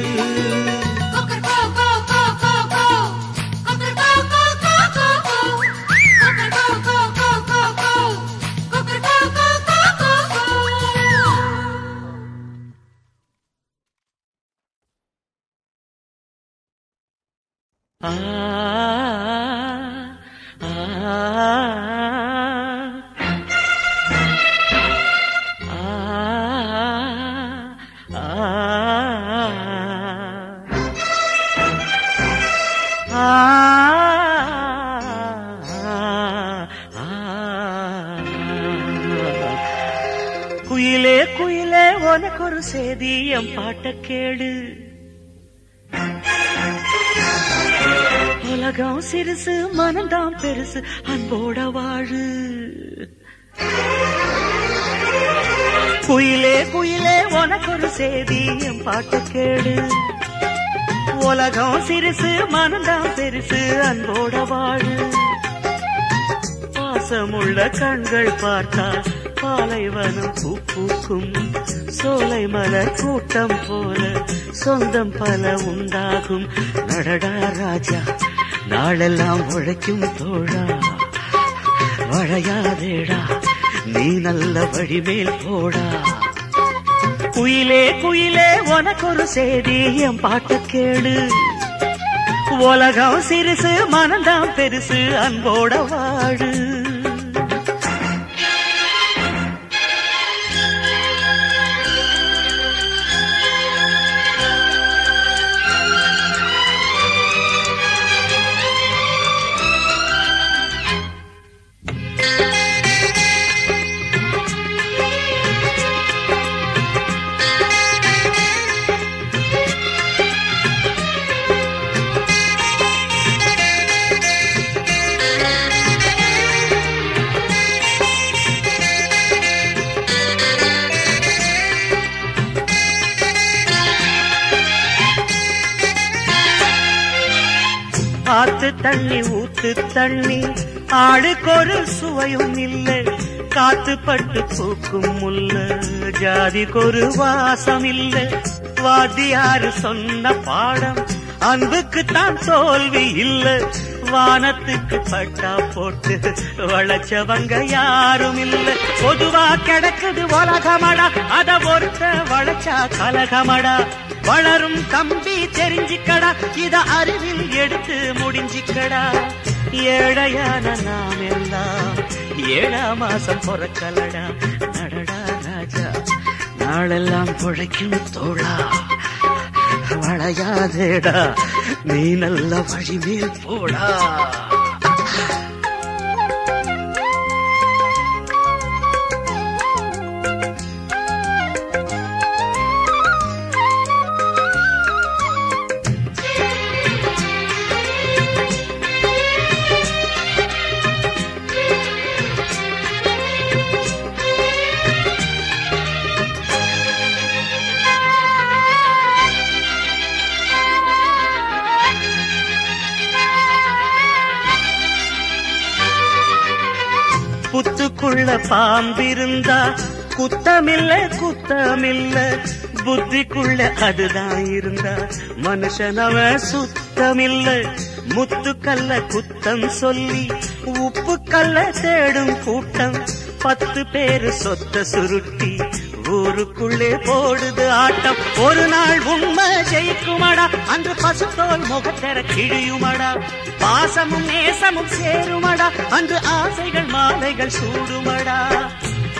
I: குயிலே
A: குயிலே உனக்கு ஒரு செய்தி என் பாட்ட கேடு. உலகம் சிறுசு மனம்தான் பெருசு அன்போட வாழு. குயிலே குயிலே உனக்கு ஒரு செய்தி என் பாட்ட கேடு. உலகம் சிறுசு மனம்தான் பெருசு அன்போட வாழு. பாசமுள்ள கண்கள் பார்த்தால் பாலைவனம் பூ பூக்கும். சோலை மலர் கூட்டம் போல சொந்தம் பல உண்டாகும். நடடா ராஜா நாளெல்லாம் உழைக்கும் தோழா. வளையாதேடா நீ நல்ல வழிமேல் போடா. குயிலே குயிலே உனக்கு ஒரு செய்தி என் பாட்ட கேடு. உலகம் சிறுசு மனம்தான் பெருசு அன்போட வாழு. ஆத்து தண்ணி ஊத்து தண்ணி ஆளுக்கொரு சுவையும் இல்லை. காத்து பட்டு பூக்கும் முல்ல ஜாதிக்கொரு வாசம் இல்லை. வாத்தியாரு சொன்ன பாடம் அன்புக்கு தான் தோல்வி இல்லை. வானத்துக்கு பட்டா போட்டு வளைச்சவங்க யாரும் இல்லை. பொதுவா கிடக்குது உலகமடா அத ஒருத்த வளைச்சா கலகமடா. வளரும் கம்பி தெரிஞ்சிக்கடா இத அறிவில் எடுத்து முடிஞ்சிக்கடா. ஏழையான நாம் எல்லாம் 7ஆம் மாசம் பொறக்கலடா. நடடா ராஜா நாளெல்லாம் பொழைக்கும் தோழா. வளையாதேடா நீ நல்ல வழிமேல் போடா. புத்துக்குள்ள பாம்பிருந்தா குத்தமில்ல குத்தமில்ல. புத்திக்குள்ள அதுதான் இருந்தா மனுஷனவ சுத்தமில்ல. முத்துக்கல்ல குத்தம் சொல்லி உப்பு கல்ல தேடும் கூட்டம். 10 பேரு சொத்த சுருட்டி ஊருக்குள்ளே போடுது ஆட்டம். ஒரு நாள் உண்மை ஜெயிக்குமடா அன்று பசுத்தோல் முகத்தர கிழியுமடா. பாசமும் நேசமும் சேருமடா அன்று ஆசைகள் மாலைகள் சூடுமடா.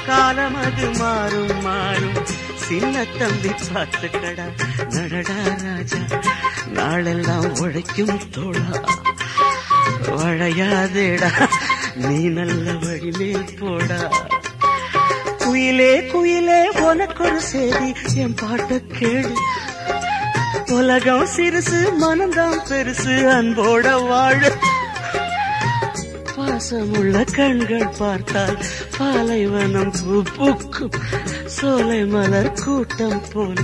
A: காலம் அது மாறும் மாறும் சின்ன தம்பி பார்த்துக்கடா. நடடா ராஜா நாளெல்லாம் உழைக்கும் தோழா. வளையாதேடா நீ நல்ல வழிமேல் போடா. குயிலே குயிலே உனக்கு ஒரு செய்தி என் பாட்ட கேடு. உலகம் சிறுசு மனம்தான் பெருசு அன்போட வாழ. பாசமுள்ள கண்கள் பார்த்தால் பாலைவனம் பூ பூக்கும். சோலை மலர் கூட்டம் போல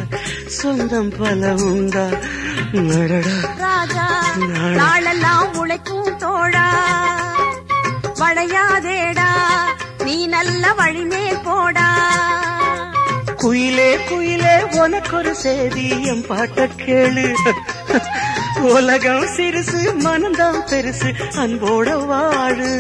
A: சொந்தம் பல உண்டா. நடடா
I: ராஜா நாளெல்லாம் உழைக்கும் தோழா. வளையாதேடா நீ நல்ல வழிமேல் போடா.
A: குயிலே குயிலே உனக்கு ஒரு செய்தி என் பாட்ட கேளு. உலகம் சிறுசு மனம்தான் பெருசு அன்போட வாழு.